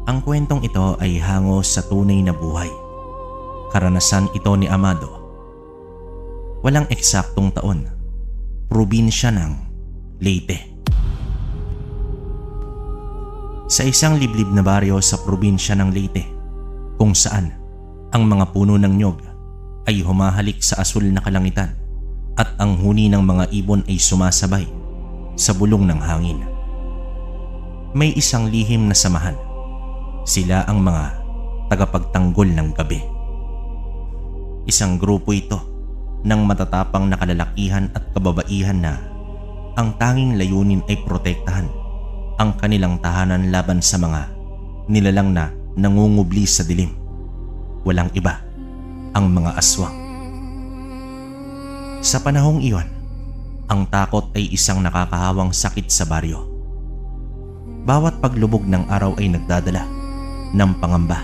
Ang kwentong ito ay hango sa tunay na buhay. Karanasan ito ni Amado. Walang eksaktong taon. Probinsya ng Leyte. Sa isang liblib na baryo sa probinsya ng Leyte, kung saan ang mga puno ng nyog ay humahalik sa asul na kalangitan at ang huni ng mga ibon ay sumasabay sa bulong ng hangin. May isang lihim na samahan. Sila ang mga tagapagtanggol ng gabi. Isang grupo ito ng matatapang na kalalakihan at kababaihan na ang tanging layunin ay protektahan ang kanilang tahanan laban sa mga nilalang na nangungubli sa dilim. Walang iba, ang mga aswang. Sa panahong iyon, ang takot ay isang nakakahawang sakit sa baryo. Bawat paglubog ng araw ay nagdadala ng pangamba.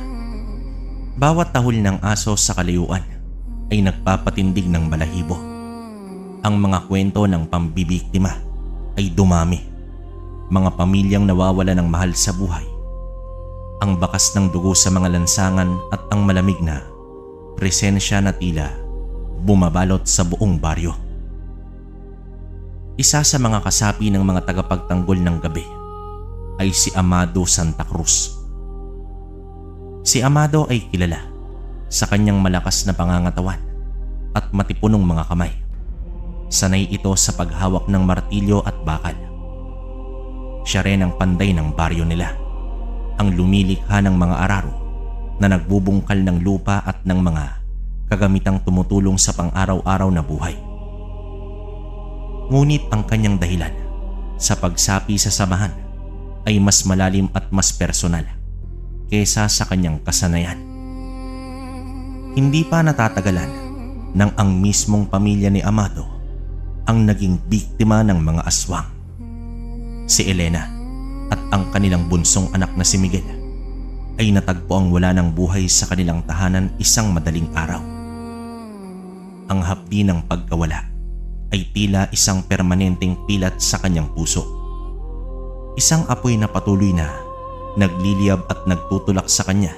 Bawat tahol ng aso sa kalayuan ay nagpapatindig ng balahibo. Ang mga kwento ng pambibiktima ay dumami. Mga pamilyang nawawala ng mahal sa buhay. Ang bakas ng dugo sa mga lansangan at ang malamig na presensya na tila bumabalot sa buong baryo. Isa sa mga kasapi ng mga tagapagtanggol ng gabi ay si Amado Santa Cruz. Si Amado ay kilala sa kanyang malakas na pangangatawan at matipunong mga kamay. Sanay ito sa paghawak ng martilyo at bakal. Siya rin ang panday ng baryo nila, ang lumilikha ng mga araro na nagbubungkal ng lupa at ng mga kagamitang tumutulong sa pang-araw-araw na buhay. Ngunit ang kanyang dahilan sa pagsapi sa samahan ay mas malalim at mas personal kesa sa kanyang kasanayan. Hindi pa natatagalan nang ang mismong pamilya ni Amado ang naging biktima ng mga aswang. Si Elena at ang kanilang bunsong anak na si Miguel ay natagpo ang wala ng buhay sa kanilang tahanan isang madaling araw. Ang hapdi ng pagkawala ay tila isang permanenteng pilat sa kanyang puso. Isang apoy na patuloy na nagliliyab at nagtutulak sa kanya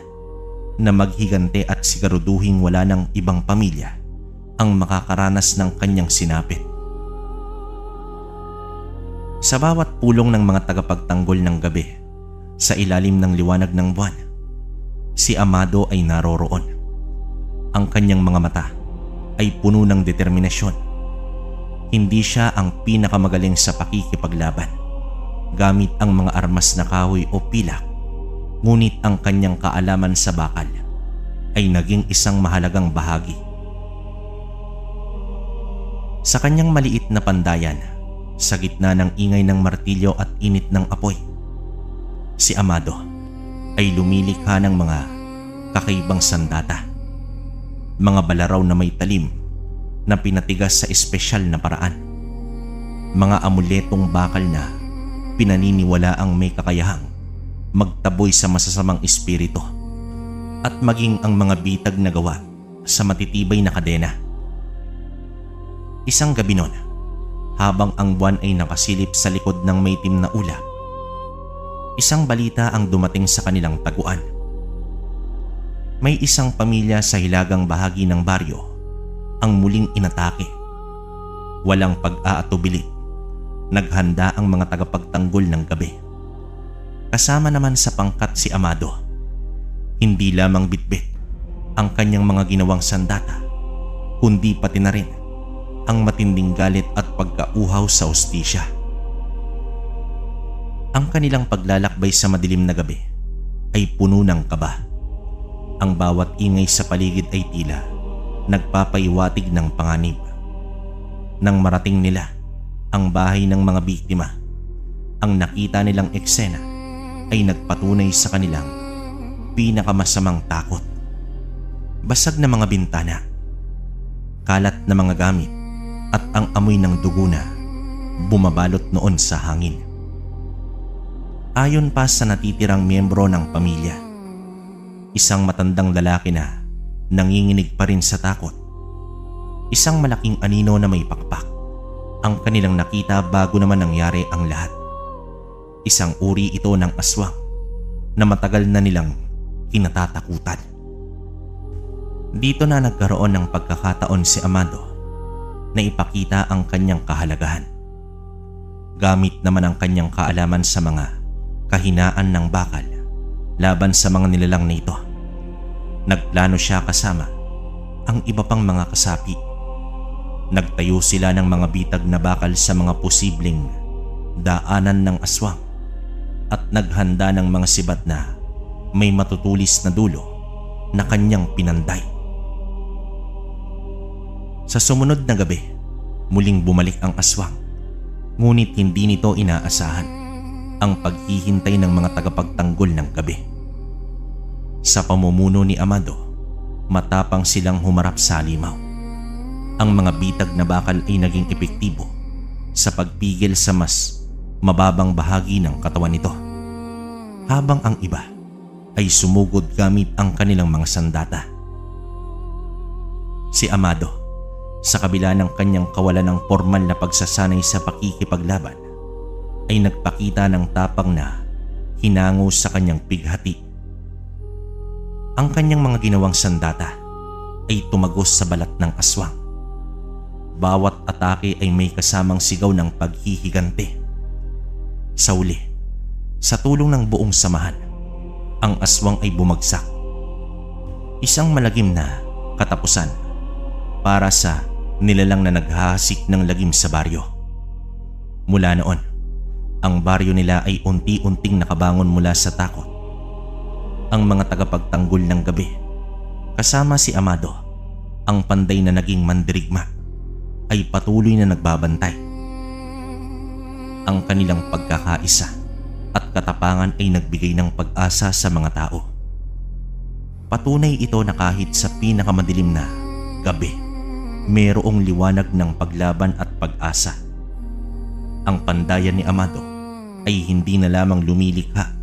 na maghigante at siguraduhing wala ng ibang pamilya ang makakaranas ng kanyang sinapit. Sa bawat pulong ng mga tagapagtanggol ng gabi, sa ilalim ng liwanag ng buwan, si Amado ay naroroon. Ang kanyang mga mata ay puno ng determinasyon. Hindi siya ang pinakamagaling sa pakikipaglaban gamit ang mga armas na kahoy o pilak, ngunit ang kanyang kaalaman sa bakal ay naging isang mahalagang bahagi. Sa kanyang maliit na pandayan, sa gitna ng ingay ng martilyo at init ng apoy, si Amado ay lumilikha ng mga kakaibang sandata, mga balaraw na may talim na pinatigas sa espesyal na paraan, mga amuletong bakal na pinaniniwala ang may kakayahang magtaboy sa masasamang espiritu, at maging ang mga bitag na gawa sa matitibay na kadena. Isang gabi noon, habang ang buwan ay nakasilip sa likod ng maitim na ulap, isang balita ang dumating sa kanilang taguan. May isang pamilya sa hilagang bahagi ng baryo ang muling inatake. Walang pag-aatubili, naghanda ang mga tagapagtanggol ng gabi. Kasama naman sa pangkat si Amado. Hindi lamang bitbit ang kanyang mga ginawang sandata, kundi pati na rin ang matinding galit at pagkauhaw sa hustisya. Ang kanilang paglalakbay sa madilim na gabi ay puno ng kaba. Ang bawat ingay sa paligid ay tila nagpapaiwatig ng panganib. Nang marating nila ang bahay ng mga biktima, ang nakita nilang eksena ay nagpatunay sa kanilang pinakamasamang takot. Basag na mga bintana, kalat na mga gamit at ang amoy ng dugo na bumabalot noon sa hangin. Ayon pa sa natitirang miyembro ng pamilya, isang matandang lalaki na nanginginig pa rin sa takot, isang malaking anino na may pakpak ang kanilang nakita bago naman nangyari ang lahat. Isang uri ito ng aswang na matagal na nilang kinatatakutan. Dito na nagkaroon ng pagkakataon si Amado na ipakita ang kanyang kahalagahan. Gamit naman ang kanyang kaalaman sa mga kahinaan ng bakal laban sa mga nilalang na ito. Nagplano siya kasama ang iba pang mga kasapi. Nagtayo sila ng mga bitag na bakal sa mga posibleng daanan ng aswang at naghanda ng mga sibat na may matutulis na dulo na kanyang pinanday. Sa sumunod na gabi, muling bumalik ang aswang, ngunit hindi nito inaasahan ang paghihintay ng mga tagapagtanggol ng gabi. Sa pamumuno ni Amado, matapang silang humarap sa halimaw. Ang mga bitag na bakal ay naging epektibo sa pagpigil sa mas mababang bahagi ng katawan nito, habang ang iba ay sumugod gamit ang kanilang mga sandata. Si Amado, sa kabila ng kanyang kawalan ng formal na pagsasanay sa pakikipaglaban, ay nagpakita ng tapang na hinango sa kanyang pighati. Ang kanyang mga ginawang sandata ay tumagos sa balat ng aswang. Bawat atake ay may kasamang sigaw ng paghihigante. Sa uli, sa tulong ng buong samahan, ang aswang ay bumagsak. Isang malagim na katapusan para sa nilalang na naghahasik ng lagim sa baryo. Mula noon, ang baryo nila ay unti-unting nakabangon mula sa takot. Ang mga tagapagtanggol ng gabi, kasama si Amado, ang panday na naging mandirigma, ay patuloy na nagbabantay. Ang kanilang pagkakaisa at katapangan ay nagbigay ng pag-asa sa mga tao. Patunay ito na kahit sa pinakamadilim na gabi, mayroong liwanag ng paglaban at pag-asa. Ang pandayan ni Amado ay hindi na lamang lumilikha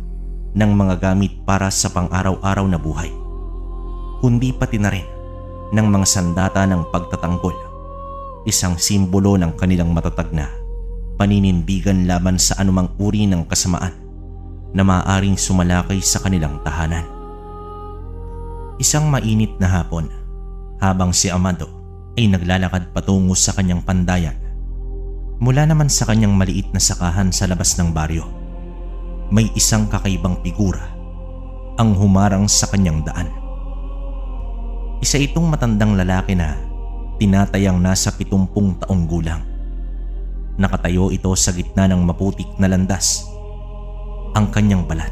ng mga gamit para sa pang-araw-araw na buhay, kundi pati na rin ng mga sandata ng pagtatanggol, isang simbolo ng kanilang matatag na paninindigan laban sa anumang uri ng kasamaan na maaaring sumalakay sa kanilang tahanan. Isang mainit na hapon, habang si Amado ay naglalakad patungo sa kanyang pandayan, mula naman sa kanyang maliit na sakahan sa labas ng baryo, may isang kakaibang figura ang humarang sa kanyang daan. Isa itong matandang lalaki na tinatayang nasa 70 taong gulang. Nakatayo ito sa gitna ng maputik na landas. Ang kanyang balat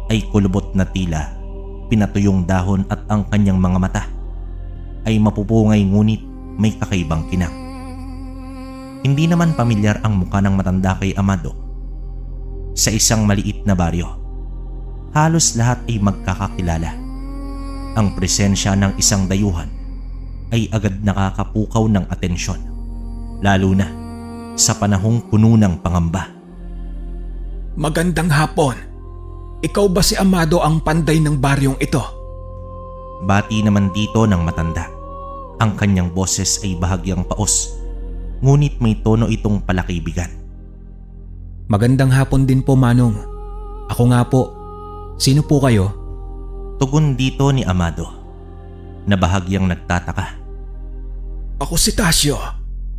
ay kulubot na tila pinatuyong dahon at ang kanyang mga mata ay mapupungay ngunit may kakaibang kinang. Hindi naman pamilyar ang mukha ng matanda kay Amado. Sa isang maliit na baryo, halos lahat ay magkakakilala. Ang presensya ng isang dayuhan ay agad nakakapukaw ng atensyon, lalo na sa panahong puno ng pangamba. Magandang hapon. Ikaw ba si Amado ang panday ng baryong ito? Bati naman dito ng matanda. Ang kanyang boses ay bahagyang paos, ngunit may tono itong palakaibigan. Magandang hapon din po, Manong. Ako nga po. Sino po kayo? Tugon dito ni Amado, na bahagyang nagtataka. Ako si Tasio.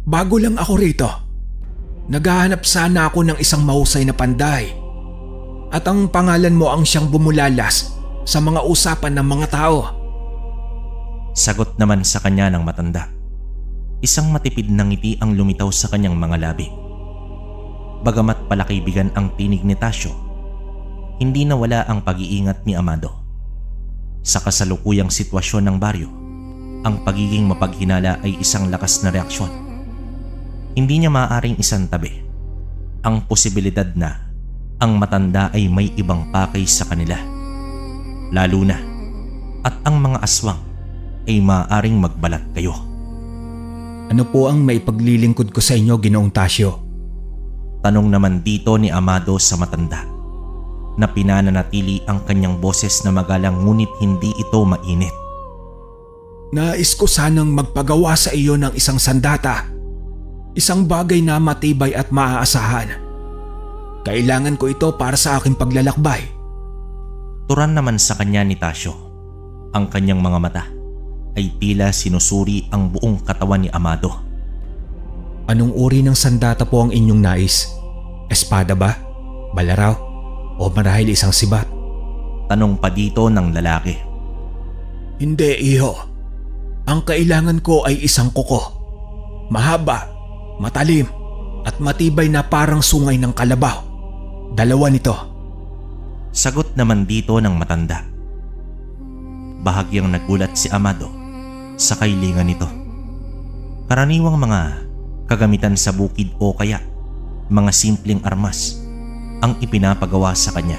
Bago lang ako rito. Naghahanap sana ako ng isang mahusay na panday. At ang pangalan mo ang siyang bumulalas sa mga usapan ng mga tao. Sagot naman sa kanya ng matanda. Isang matipid na ngiti ang lumitaw sa kanyang mga labi. Bagamat palakaibigan ang tinig ni Tasio, hindi nawala ang pag-iingat ni Amado. Sa kasalukuyang sitwasyon ng baryo, ang pagiging mapaghinala ay isang lakas na reaksyon. Hindi niya maaaring isantabi ang posibilidad na ang matanda ay may ibang pakay sa kanila. Lalo na at ang mga aswang ay maaaring magbalat kayo. Ano po ang maipaglilingkod ko sa inyo, Ginoong Tasio? Tanong naman dito ni Amado sa matanda, na pinananatili ang kanyang boses na magalang ngunit hindi ito mainit. Nais ko sanang magpagawa sa iyo ng isang sandata. Isang bagay na matibay at maaasahan. Kailangan ko ito para sa aking paglalakbay. Turan naman sa kanya ni Tasyo. Ang kanyang mga mata ay tila sinusuri ang buong katawan ni Amado. Anong uri ng sandata po ang inyong nais? Espada ba? Balaraw? O marahil isang sibat? Tanong pa dito ng lalaki. Hindi, iho. Ang kailangan ko ay isang kuko. Mahaba, matalim, at matibay na parang sungay ng kalabaw. 2 nito. Sagot naman dito ng matanda. Bahagyang nagulat si Amado sa kailingan nito. Karaniwang mga kagamitan sa bukid o kaya mga simpleng armas ang ipinapagawa sa kanya.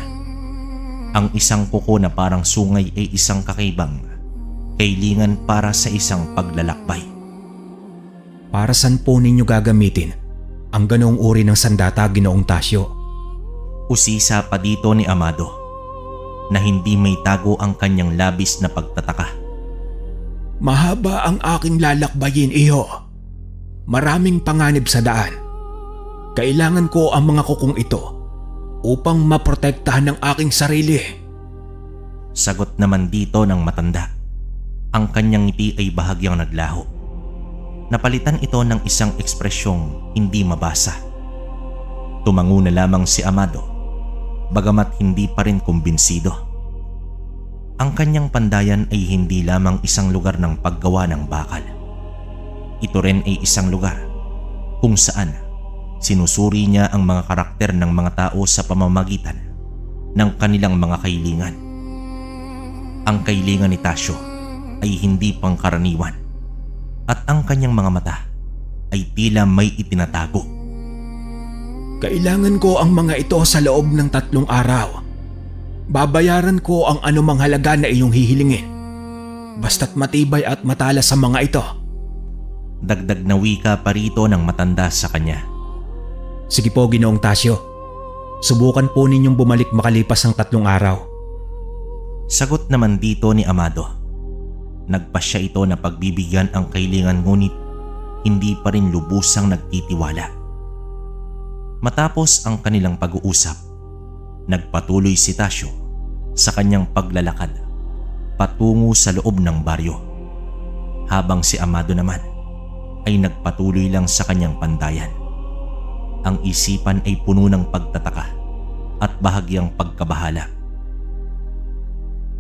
Ang isang kuko na parang sungay ay isang kakaibang kailingan para sa isang paglalakbay. Para saan po ninyo gagamitin ang ganoong uri ng sandata, Ginoong Tasyo? Usisa pa dito ni Amado na hindi may tago ang kanyang labis na pagtataka. Mahaba ang aking lalakbayin, iho. Maraming panganib sa daan. Kailangan ko ang mga kukong ito upang maprotektahan ang aking sarili. Sagot naman dito ng matanda. Ang kanyang ngiti ay bahagyang naglaho. Napalitan ito ng isang ekspresyong hindi mabasa. Tumango na lamang si Amado, bagamat hindi pa rin kumbinsido. Ang kanyang pandayan ay hindi lamang isang lugar ng paggawa ng bakal. Ito rin ay isang lugar kung saan sinusuri niya ang mga karakter ng mga tao sa pamamagitan ng kanilang mga kailingan. Ang kailingan ni Tasyo ay hindi pangkaraniwan at ang kanyang mga mata ay tila may itinatago. Kailangan ko ang mga ito sa loob ng 3 araw. Babayaran ko ang anumang halaga na iyong hihilingin. Basta't matibay at matalas sa mga ito. Dagdag na wika pa rito ng matanda sa kanya. Sige po, Ginoong Tasyo. Subukan po ninyong bumalik makalipas ang 3 araw. Sagot naman dito ni Amado. Nagpasya ito na pagbibigyan ang kailingan ngunit hindi pa rin lubusang nagtitiwala. Matapos ang kanilang pag-uusap, nagpatuloy si Tasyo sa kanyang paglalakad patungo sa loob ng baryo. Habang si Amado naman ay nagpatuloy lang sa kanyang pandayan. Ang isipan ay puno ng pagtataka at bahagyang pagkabahala.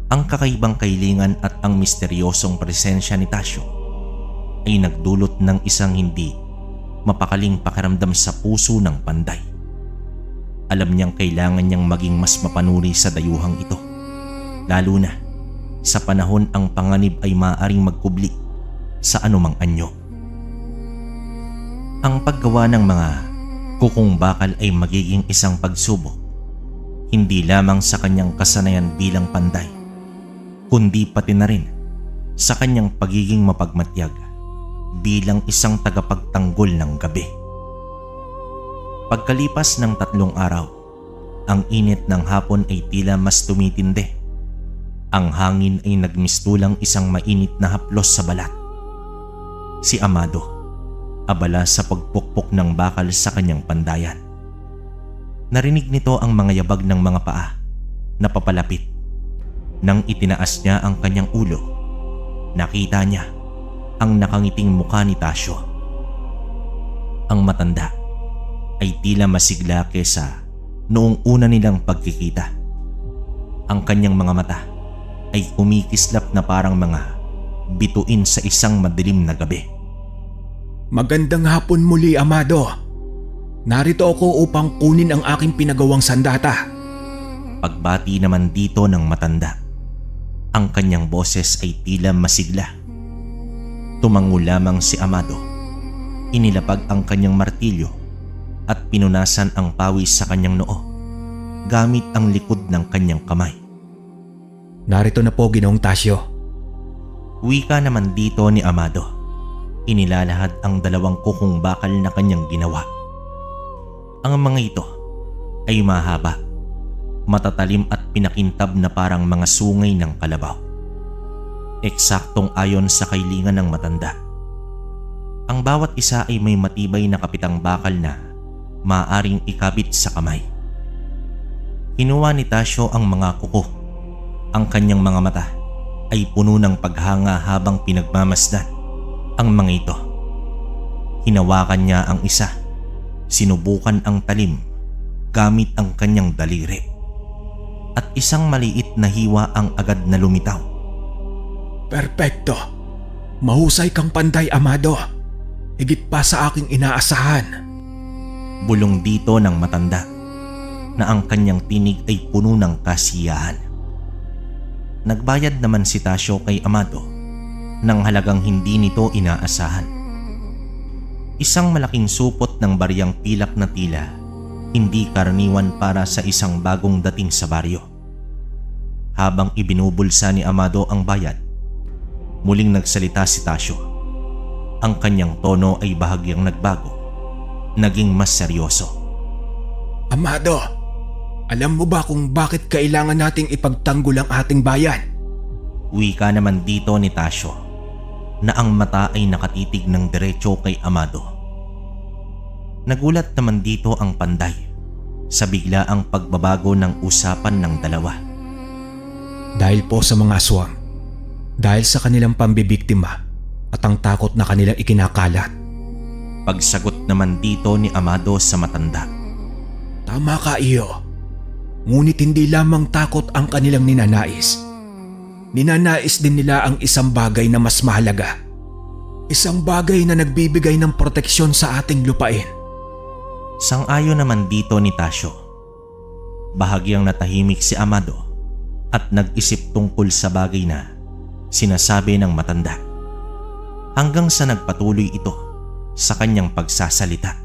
Ang kakaibang kailingan at ang misteryosong presensya ni Tasyo ay nagdulot ng isang hindi mapakaling pakiramdam sa puso ng panday. Alam niyang kailangan niyang maging mas mapanuri sa dayuhang ito, lalo na sa panahon ang panganib ay maaaring magkubli sa anumang anyo. Ang paggawa ng mga kukong bakal ay magiging isang pagsubok, hindi lamang sa kanyang kasanayan bilang panday, kundi pati na rin sa kanyang pagiging mapagmatyag bilang isang tagapagtanggol ng gabi. Pagkalipas ng 3 araw, ang init ng hapon ay tila mas tumitindi. Ang hangin ay nagmistulang isang mainit na haplos sa balat. Si Amado, abala sa pagpukpok ng bakal sa kanyang pandayan. Narinig nito ang mga yabag ng mga paa na papalapit. Nang itinaas niya ang kanyang ulo, nakita niya ang nakangiting mukha ni Tasyo. Ang matanda ay tila masigla kesa noong una nilang pagkikita. Ang kanyang mga mata ay kumikislap na parang mga bituin sa isang madilim na gabi. Magandang hapon muli, Amado. Narito ako upang kunin ang aking pinagawang sandata. Pagbati naman dito ng matanda. Ang kanyang boses ay tila masigla. Tumango lamang si Amado. Inilapag ang kanyang martilyo at pinunasan ang pawis sa kanyang noo gamit ang likod ng kanyang kamay. Narito na po, Ginoong Tasyo. Wika naman dito ni Amado. Inilalahad ang 2 kukong bakal na kanyang ginawa. Ang mga ito ay mahaba, matatalim at pinakintab na parang mga sungay ng kalabaw. Eksaktong ayon sa kailingan ng matanda. Ang bawat isa ay may matibay na kapitang bakal na maaaring ikabit sa kamay. Kinuha ni Tasyo ang mga kuko Ang kanyang mga mata ay puno ng paghanga habang pinagmamasdan ang mga ito. Hinawakan niya ang isa, sinubukan ang talim gamit ang kanyang daliri, at isang maliit na hiwa ang agad na lumitaw. Perpekto! Mahusay kang panday, Amado. Higit pa sa aking inaasahan. Bulong dito ng matanda na ang kanyang tinig ay puno ng kasiyahan. Nagbayad naman si Tasyo kay Amado ng halagang hindi nito inaasahan. Isang malaking supot ng baryang pilak na tila hindi karaniwan para sa isang bagong dating sa baryo. Habang ibinubulsa ni Amado ang bayad, muling nagsalita si Tasyo. Ang kanyang tono ay bahagyang nagbago, naging mas seryoso. Amado, alam mo ba kung bakit kailangan nating ipagtanggol ang ating bayan? Wika naman dito ni Tasyo na ang mata ay nakatitig ng diretso kay Amado. Nagulat naman dito ang panday sa biglaang pagbabago ng usapan ng dalawa. Dahil po sa mga aswang, dahil sa kanilang pambibiktima at ang takot na kanilang ikinakalat. Pagsagot naman dito ni Amado sa matanda. Tama ka, iyo. Ngunit hindi lamang takot ang kanilang ninanais. Ninanais din nila ang isang bagay na mas mahalaga. Isang bagay na nagbibigay ng proteksyon sa ating lupain. Sang-ayon naman dito ni Tasyo. Bahagyang natahimik si Amado at nag-isip tungkol sa bagay na sinasabi ng matanda. Hanggang sa nagpatuloy ito sa kanyang pagsasalita.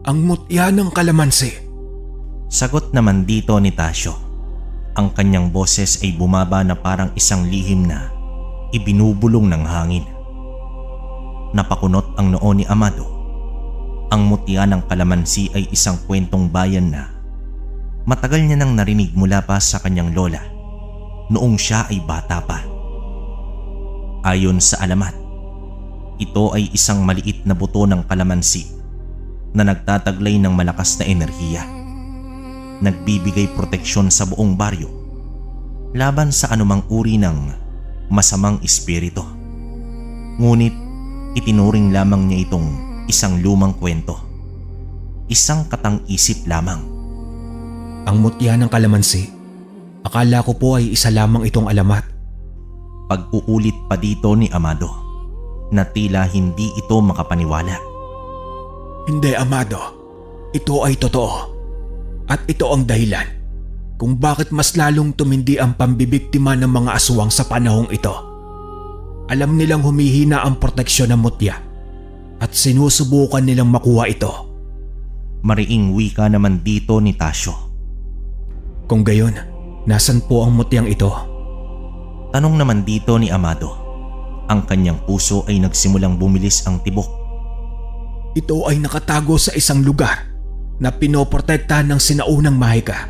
Ang mutya ng kalamansi. Sagot naman dito ni Tasyo. Ang kanyang boses ay bumaba na parang isang lihim na ibinubulong ng hangin. Napakunot ang noo ni Amado. Ang mutya ng kalamansi ay isang kwentong bayan na matagal niya nang narinig mula pa sa kanyang lola noong siya ay bata pa. Ayon sa alamat, ito ay isang maliit na buto ng kalamansi na nagtataglay ng malakas na enerhiya. Nagbibigay proteksyon sa buong baryo laban sa anumang uri ng masamang espiritu. Ngunit itinuring lamang niya itong isang lumang kwento, isang katang-isip lamang. Ang mutya ng kalamansi, akala ko po ay isa lamang itong alamat. Pag-uulit pa dito ni Amado na tila hindi ito makapaniwala. Hindi, Amado. Ito ay totoo. At ito ang dahilan kung bakit mas lalong tumindi ang pambibiktima ng mga aswang sa panahong ito. Alam nilang humihina ang proteksyon ng mutya at sinusubukan nilang makuha ito. Mariing wika naman dito ni Tasyo. Kung gayon, nasan po ang mutyang ito? Tanong naman dito ni Amado. Ang kanyang puso ay nagsimulang bumilis ang tibok. Ito ay nakatago sa isang lugar na pinoprotektahan ng sinaunang mahika.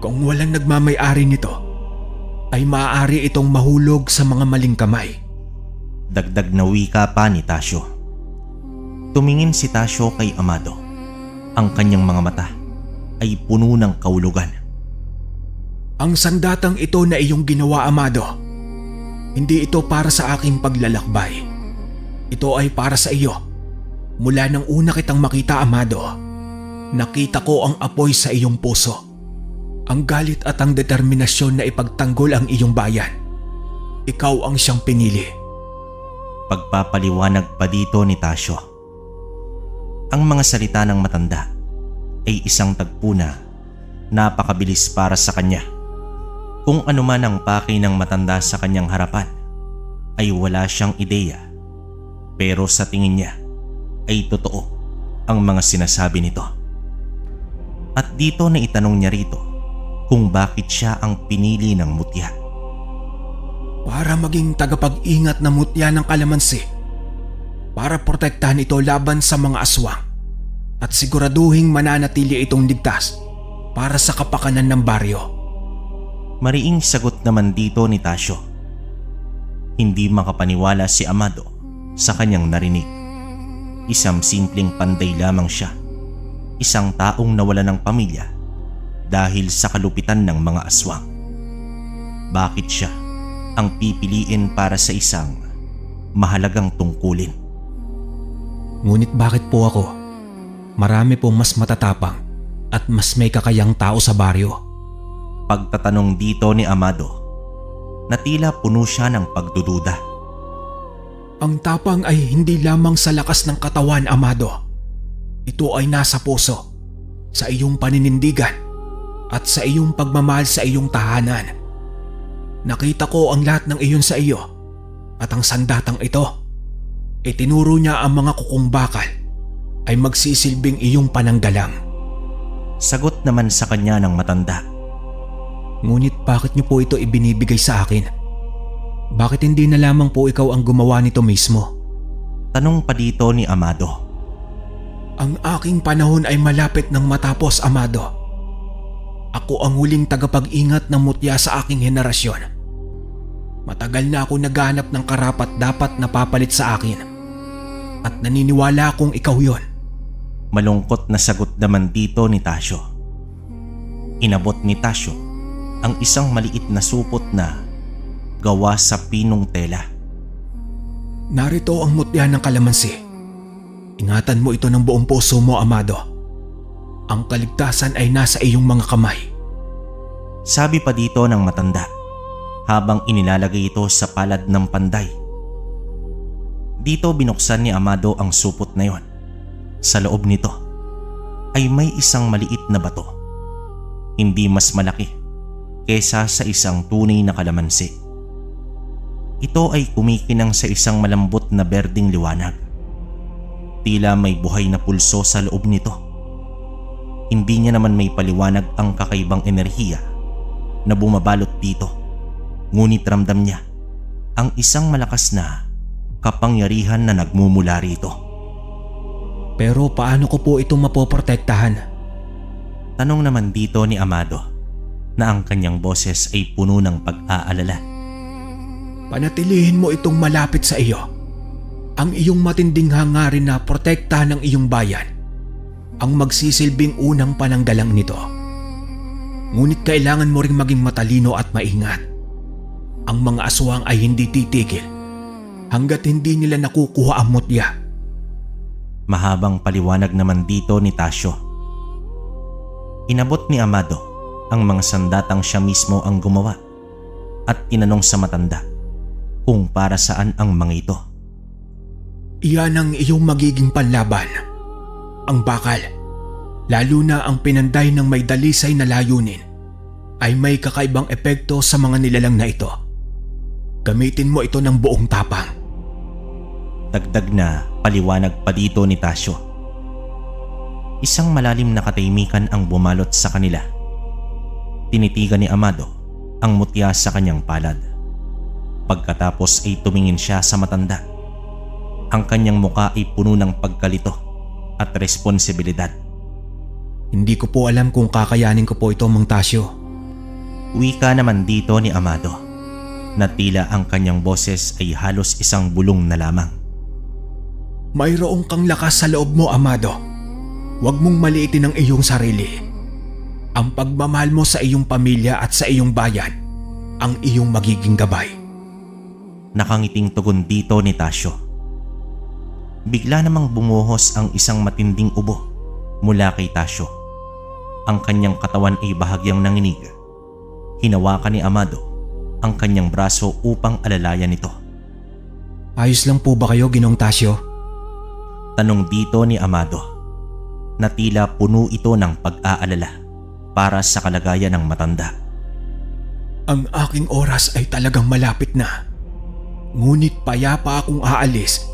Kung walang nagmamay-ari nito, ay maaari itong mahulog sa mga maling kamay. Dagdag na wika pa ni Tasyo. Tumingin si Tasyo kay Amado. Ang kanyang mga mata ay puno ng kaulugan. Ang sandatang ito na iyong ginawa, Amado, hindi ito para sa aking paglalakbay. Ito ay para sa iyo. Mula nang una kitang makita, Amado, nakita ko ang apoy sa iyong puso. Ang galit at ang determinasyon na ipagtanggol ang iyong bayan. Ikaw ang siyang pinili. Pagpapaliwanag pa dito ni Tasyo. Ang mga salita ng matanda ay isang tagpo na napakabilis para sa kanya. Kung ano man ang pakay ng matanda sa kanyang harapan, ay wala siyang ideya. Pero sa tingin niya ay totoo ang mga sinasabi nito. At dito na itanong niya rito kung bakit siya ang pinili ng mutya. Para maging tagapag-ingat na mutya ng kalamansi. Para protektahan ito laban sa mga aswang. At siguraduhing mananatili itong ligtas para sa kapakanan ng baryo. Mariing sagot naman dito ni Tasyo. Hindi makapaniwala si Amado sa kanyang narinig. Isang simpleng panday lamang siya. Isang taong nawala ng pamilya dahil sa kalupitan ng mga aswang. bakit siya ang pipiliin para sa isang mahalagang tungkulin. Ngunit bakit po ako? Marami pong mas matatapang at mas may kakayang tao sa baryo. Pagtatanong dito ni Amado na tila puno siya ng pagdududa. Ang tapang ay hindi lamang sa lakas ng katawan, Amado. Ito ay nasa puso, sa iyong paninindigan at sa iyong pagmamahal sa iyong tahanan. Nakita ko ang lahat ng iyon sa iyo at ang sandatang ito, itinuro niya ang mga kukumbakal ay magsisilbing iyong pananggalang. Sagot naman sa kanya ng matanda. Ngunit bakit niyo po ito ibinibigay sa akin? Bakit hindi na lamang po ikaw ang gumawa nito mismo? Tanong pa dito ni Amado. Ang aking panahon ay malapit ng matapos, Amado. Ako ang huling tagapag-ingat ng mutya sa aking henerasyon. Matagal na ako naghanap ng karapat-dapat na papalit sa akin. At naniniwala akong ikaw yon. Malungkot na sagot naman dito ni Tasyo. Inabot ni Tasyo ang isang maliit na supot na gawa sa pinong tela. Narito ang mutya ng kalamansi. Ingatan mo ito ng buong puso mo, Amado. Ang kaligtasan ay nasa iyong mga kamay. Sabi pa dito ng matanda habang inilalagay ito sa palad ng panday. Dito binuksan ni Amado ang supot na yon. Sa loob nito ay may isang maliit na bato. Hindi mas malaki kesa sa isang tunay na kalamansi. Ito ay kumikinang sa isang malambot na berdeng liwanag. Tila may buhay na pulso sa loob nito. Hindi niya naman may paliwanag ang kakaibang enerhiya na bumabalot dito. Ngunit ramdam niya ang isang malakas na kapangyarihan na nagmumula rito. Pero paano ko po ito mapoprotektahan? Tanong naman dito ni Amado na ang kanyang boses ay puno ng pag-aalala. Panatilihin mo itong malapit sa iyo. Ang iyong matinding hangarin na protektahan ng iyong bayan ang magsisilbing unang pananggalang nito. Ngunit kailangan mo ring maging matalino at maingat. Ang mga aswang ay hindi titigil hanggat hindi nila nakukuha ang mutya. Mahabang paliwanag naman dito ni Tasyo. Inabot ni Amado ang mga sandatang siya mismo ang gumawa at tinanong sa matanda kung para saan ang mga ito. Iyan ang iyong magiging panlaban. Ang bakal, lalo na ang pinanday ng may dalisay na layunin, ay may kakaibang epekto sa mga nilalang na ito. Gamitin mo ito ng buong tapang. Dagdag na paliwanag pa dito ni Tasyo. Isang malalim na katahimikan ang bumalot sa kanila. Tinitigan ni Amado ang mutya sa kanyang palad. Pagkatapos ay tumingin siya sa matanda. Ang kanyang muka ay puno ng pagkalito at responsibilidad. Hindi ko po alam kung kakayanin ko po ito, Mang Tasyo. Wika naman dito ni Amado na tila ang kanyang boses ay halos isang bulong na lamang. Mayroong kang lakas sa loob mo, Amado. Huwag mong maliitin ang iyong sarili. Ang pagmamahal mo sa iyong pamilya at sa iyong bayan ang iyong magiging gabay. Nakangiting tugon dito ni Tasyo. Bigla namang bumuhos ang isang matinding ubo mula kay Tasyo. Ang kanyang katawan ay bahagyang nanginig. Hinawakan ni Amado ang kanyang braso upang alalayan ito. Ayos lang po ba kayo, Ginong Tasyo? Tanong dito ni Amado na tila puno ito ng pag-aalala para sa kalagayan ng matanda. Ang aking oras ay talagang malapit na. Ngunit payapa akong aalis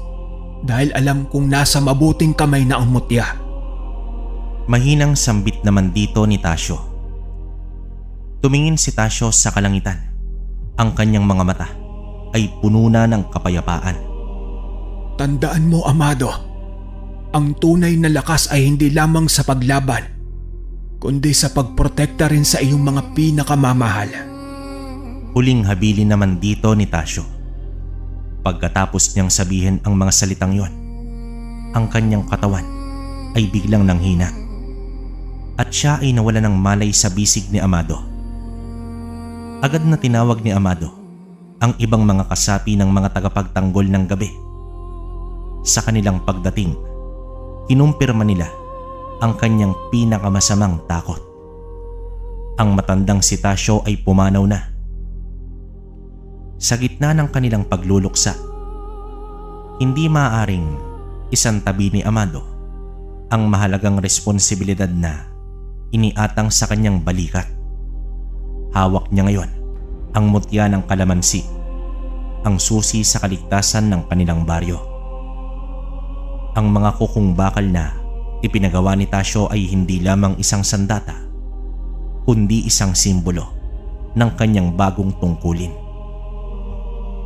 dahil alam kong nasa mabuting kamay na ang mutya. Mahinang sambit naman dito ni Tasyo. Tumingin si Tasyo sa kalangitan. Ang kanyang mga mata ay puno na ng kapayapaan. Tandaan mo, Amado, ang tunay na lakas ay hindi lamang sa paglaban, kundi sa pagprotekta rin sa iyong mga pinakamamahal. Huling habilin naman dito ni Tasyo. Pagkatapos niyang sabihin ang mga salitang yon, ang kanyang katawan ay biglang nanghina at siya ay nawala ng malay sa bisig ni Amado. Agad na tinawag ni Amado ang ibang mga kasapi ng mga tagapagtanggol ng gabi. Sa kanilang pagdating, kinumpirma nila ang kanyang pinakamasamang takot. Ang matandang si Tasyo ay pumanaw na. Sa gitna ng kanilang pagluluksa, hindi maaaring isantabi ni Amado ang mahalagang responsibilidad na iniatang sa kanyang balikat. Hawak niya ngayon ang mutya ng kalamansi, ang susi sa kaligtasan ng kanilang baryo. Ang mga kukong bakal na ipinagawa ni Tasyo ay hindi lamang isang sandata, kundi isang simbolo ng kanyang bagong tungkulin.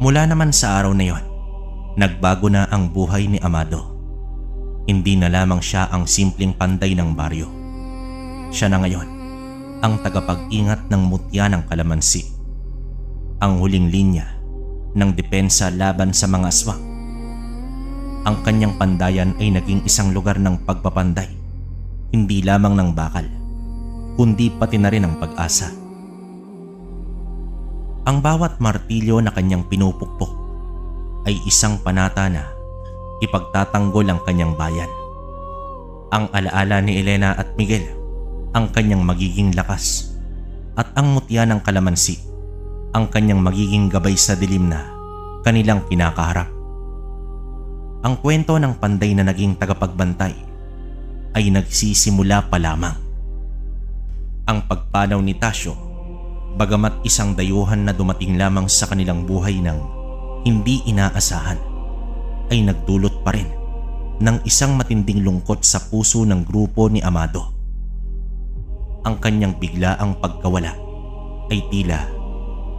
Mula naman sa araw na yon, nagbago na ang buhay ni Amado. Hindi na lamang siya ang simpleng panday ng baryo. Siya na ngayon ang tagapag-ingat ng mutya ng kalamansi, ang huling linya ng depensa laban sa mga aswang. Ang kanyang pandayan ay naging isang lugar ng pagpapanday, hindi lamang ng bakal, kundi pati na rin ng pag-asa. Ang bawat martilyo na kanyang pinupukpok ay isang panata na ipagtatanggol ang kanyang bayan. Ang alaala ni Elena at Miguel ang kanyang magiging lakas, at ang mutya ng kalamansi ang kanyang magiging gabay sa dilim na kanilang kinakaharap. Ang kwento ng panday na naging tagapagbantay ay nagsisimula pa lamang. Ang pagpanaw ni Tasyo, bagamat isang dayuhan na dumating lamang sa kanilang buhay ng hindi inaasahan, ay nagdulot pa rin ng isang matinding lungkot sa puso ng grupo ni Amado. Ang kanyang biglaang pagkawala ay tila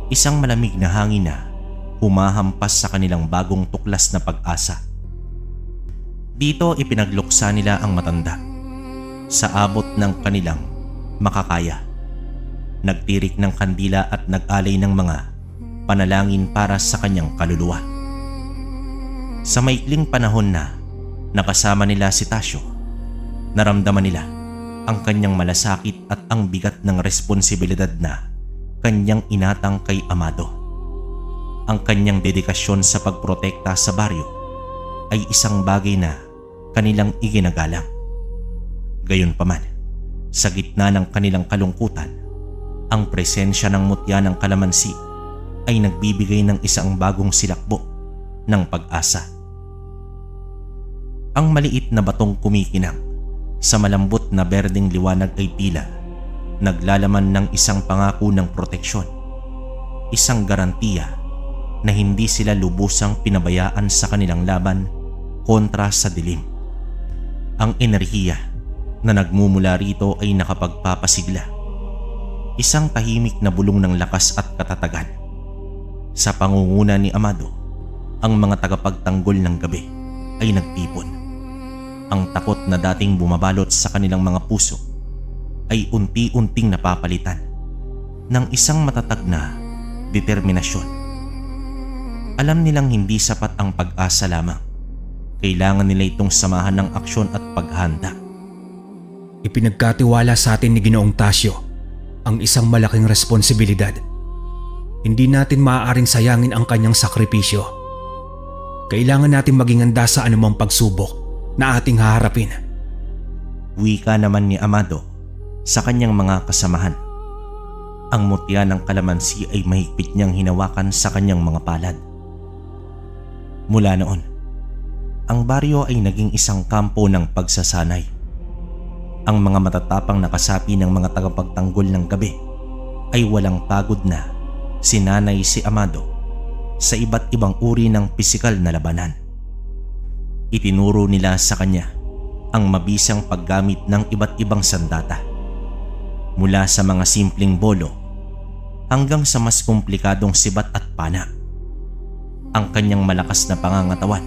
isang malamig na hangin na humahampas sa kanilang bagong tuklas na pag-asa. Dito ipinagluksa nila ang matanda sa abot ng kanilang makakaya. Nagtirik ng kandila at nag-alay ng mga panalangin para sa kanyang kaluluwa. Sa maikling panahon na nakasama nila si Tasyo, naramdaman nila ang kanyang malasakit at ang bigat ng responsibilidad na kanyang inatang kay Amado. Ang kanyang dedikasyon sa pagprotekta sa baryo ay isang bagay na kanilang iginagalang. Gayunpaman, sa gitna ng kanilang kalungkutan, ang presensya ng mutya ng kalamansi ay nagbibigay ng isang bagong silakbo ng pag-asa. Ang maliit na batong kumikinang sa malambot na berdeng liwanag ay tila naglalaman ng isang pangako ng proteksyon, isang garantiya na hindi sila lubusang pinabayaan sa kanilang laban kontra sa dilim. Ang enerhiya na nagmumula rito ay nakapagpapasigla, isang tahimik na bulong ng lakas at katatagan. Sa pangunguna ni Amado, ang mga tagapagtanggol ng gabi ay nagtipon. Ang takot na dating bumabalot sa kanilang mga puso ay unti-unting napapalitan ng isang matatag na determinasyon. Alam nilang hindi sapat ang pag-asa lamang. Kailangan nila itong samahan ng aksyon at paghanda. Ipinagkatiwala sa atin ni Ginoong Tasyo ang isang malaking responsibilidad. Hindi natin maaaring sayangin ang kanyang sakripisyo. Kailangan natin maging handa sa anumang pagsubok na ating haharapin. Wika naman ni Amado sa kanyang mga kasamahan. Ang mutya ng kalamansi ay mahigpit niyang hinawakan sa kanyang mga palad. Mula noon, ang baryo ay naging isang kampo ng pagsasanay. Ang mga matatapang na kasapi ng mga tagapagtanggol ng gabi ay walang pagod na sinanay si Amado sa iba't ibang uri ng pisikal na labanan. Itinuro nila sa kanya ang mabisang paggamit ng iba't ibang sandata, mula sa mga simpleng bolo hanggang sa mas komplikadong sibat at pana. Ang kanyang malakas na pangangatawan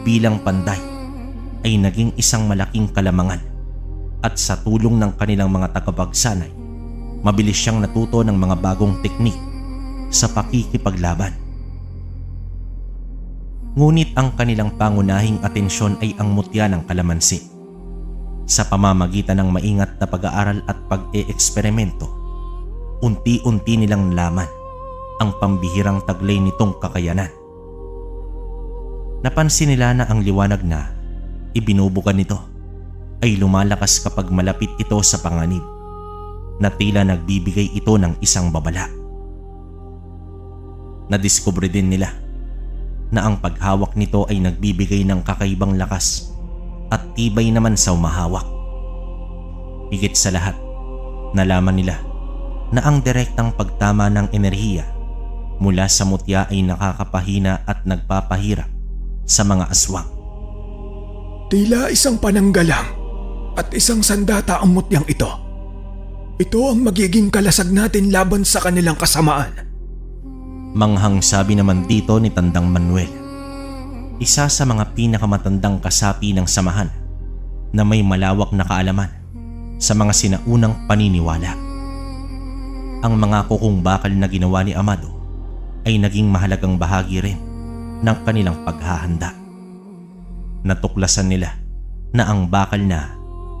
bilang panday ay naging isang malaking kalamangan, at sa tulong ng kanilang mga tagapagsanay, mabilis siyang natuto ng mga bagong teknik sa pakikipaglaban. Ngunit ang kanilang pangunahing atensyon ay ang mutya ng kalamansi. Sa pamamagitan ng maingat na pag-aaral at pag-eeksperimento, unti-unti nilang nalaman ang pambihirang taglay nitong kakayanan. Napansin nila na ang liwanag na ibinubukan nito ay lumalakas kapag malapit ito sa panganib, na tila nagbibigay ito ng isang babala. Nadiskubre din nila na ang paghawak nito ay nagbibigay ng kakaibang lakas at tibay naman sa umahawak. Higit sa lahat, nalaman nila na ang direktang pagtama ng enerhiya mula sa mutya ay nakakapahina at nagpapahirap sa mga aswang. Tila isang pananggalang at isang sandata ang mutyang ito. Ito ang magiging kalasag natin laban sa kanilang kasamaan. Manghang sabi naman dito ni Tandang Manuel, isa sa mga pinakamatandang kasapi ng samahan na may malawak na kaalaman sa mga sinaunang paniniwala. Ang mga kukung bakal na ginawa ni Amado ay naging mahalagang bahagi rin ng kanilang paghahanda. Natuklasan nila na ang bakal na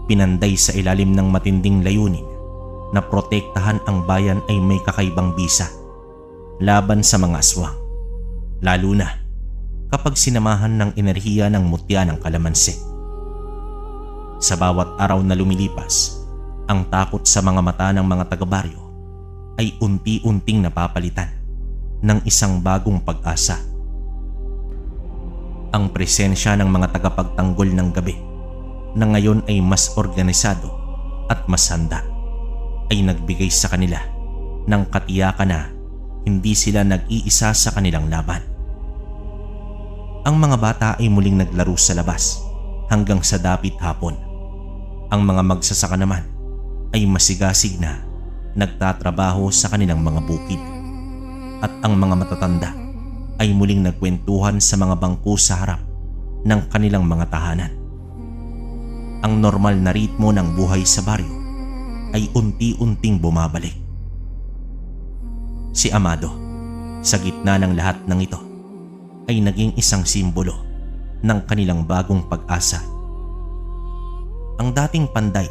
pinanday sa ilalim ng matinding layunin na protektahan ang bayan ay may kakaibang bisa laban sa mga aswang, lalo na kapag sinamahan ng enerhiya ng mutya ng kalamansi. Sa bawat araw na lumilipas, ang takot sa mga mata ng mga taga-baryo ay unti-unting napapalitan ng isang bagong pag-asa. Ang presensya ng mga tagapagtanggol ng gabi na ngayon ay mas organisado at mas handa ay nagbigay sa kanila ng katiyakan na hindi sila nag-iisa sa kanilang laban. Ang mga bata ay muling naglaro sa labas hanggang sa dapit hapon. Ang mga magsasaka naman ay masigasig na nagtatrabaho sa kanilang mga bukid. At ang mga matatanda ay muling nagkwentuhan sa mga bangko sa harap ng kanilang mga tahanan. Ang normal na ritmo ng buhay sa baryo ay unti-unting bumabalik. Si Amado, sa gitna ng lahat ng ito, ay naging isang simbolo ng kanilang bagong pag-asa. Ang dating panday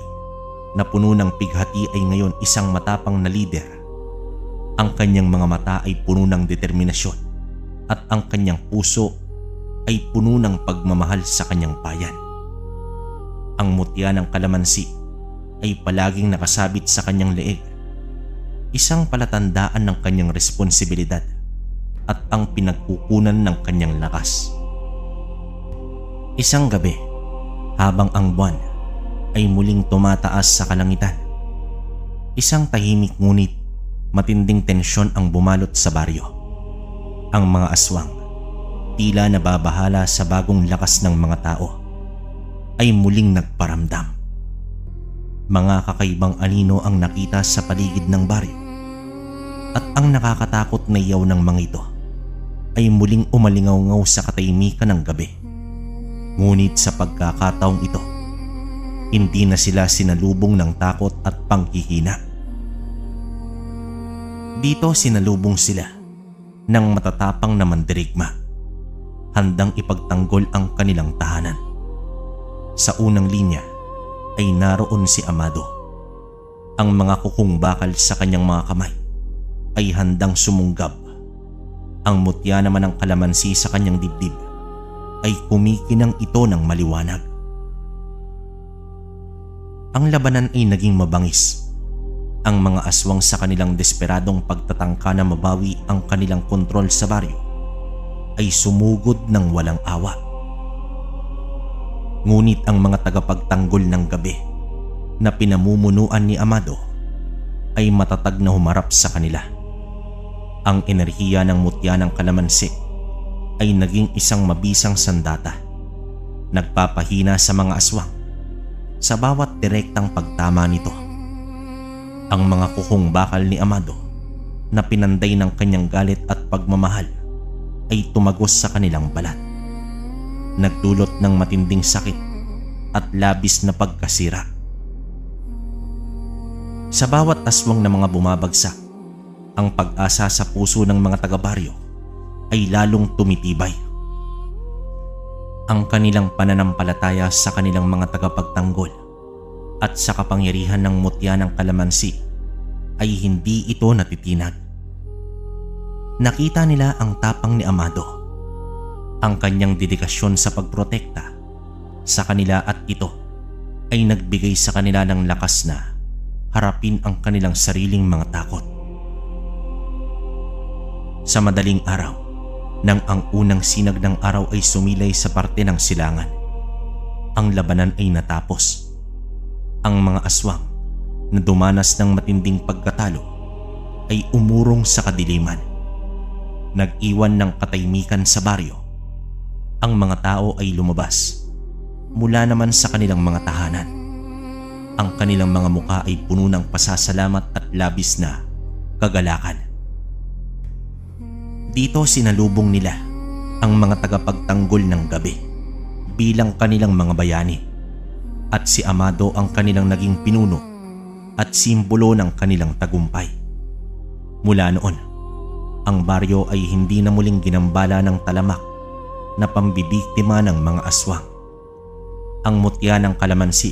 na puno ng pighati ay ngayon isang matapang na lider. Ang kanyang mga mata ay puno ng determinasyon at ang kanyang puso ay puno ng pagmamahal sa kanyang bayan. Ang mutya ng kalamansi ay palaging nakasabit sa kanyang leeg, isang palatandaan ng kanyang responsibilidad at ang pinagkukunan ng kanyang lakas. Isang gabi, habang ang buwan ay muling tumataas sa kalangitan, isang tahimik ngunit matinding tensyon ang bumalot sa baryo. Ang mga aswang, tila nababahala sa bagong lakas ng mga tao, ay muling nagparamdam. Mga kakaibang anino ang nakita sa paligid ng baryo at ang nakakatakot na iyaw ng mga ito ay muling umalingaw-ngaw sa katahimikan ng gabi. Ngunit sa pagkakataong ito, hindi na sila sinalubong ng takot at panghihina. Dito sinalubong sila ng matatapang na mandirigma, handang ipagtanggol ang kanilang tahanan. Sa unang linya ay naroon si Amado. Ang mga kukung bakal sa kanyang mga kamay ay handang sumunggab. Ang mutya naman ng kalamansi sa kanyang dibdib ay kumikinang ito ng maliwanag. Ang labanan ay naging mabangis. Ang mga aswang sa kanilang desperadong pagtatangka na mabawi ang kanilang kontrol sa baryo ay sumugod ng walang awa. Ngunit ang mga tagapagtanggol ng gabi na pinamumunuan ni Amado ay matatag na humarap sa kanila. Ang enerhiya ng mutya ng kalamansi ay naging isang mabisang sandata, nagpapahina sa mga aswang sa bawat direktang pagtama nito. Ang mga kukong bakal ni Amado na pinanday ng kanyang galit at pagmamahal ay tumagos sa kanilang balat, nagdulot ng matinding sakit at labis na pagkasira. Sa bawat aswang na mga bumabagsak, ang pag-asa sa puso ng mga taga-baryo ay lalong tumitibay. Ang kanilang pananampalataya sa kanilang mga tagapagtanggol at sa kapangyarihan ng mutya ng kalamansi ay hindi ito natitinag. Nakita nila ang tapang ni Amado, ang kanyang dedikasyon sa pagprotekta sa kanila, at ito ay nagbigay sa kanila ng lakas na harapin ang kanilang sariling mga takot. Sa madaling araw, nang ang unang sinag ng araw ay sumilay sa parte ng silangan, ang labanan ay natapos. Ang mga aswang na dumanas ng matinding pagkatalo ay umurong sa kadiliman. Nag-iwan ng katahimikan sa baryo. Ang mga tao ay lumabas mula naman sa kanilang mga tahanan. Ang kanilang mga muka ay puno ng pasasalamat at labis na kagalakan. Dito sinalubong nila ang mga tagapagtanggol ng gabi bilang kanilang mga bayani, at si Amado ang kanilang naging pinuno at simbolo ng kanilang tagumpay. Mula noon, ang baryo ay hindi na muling ginambala ng talamak na pambibiktima ng mga aswang. Ang mutya ng kalamansi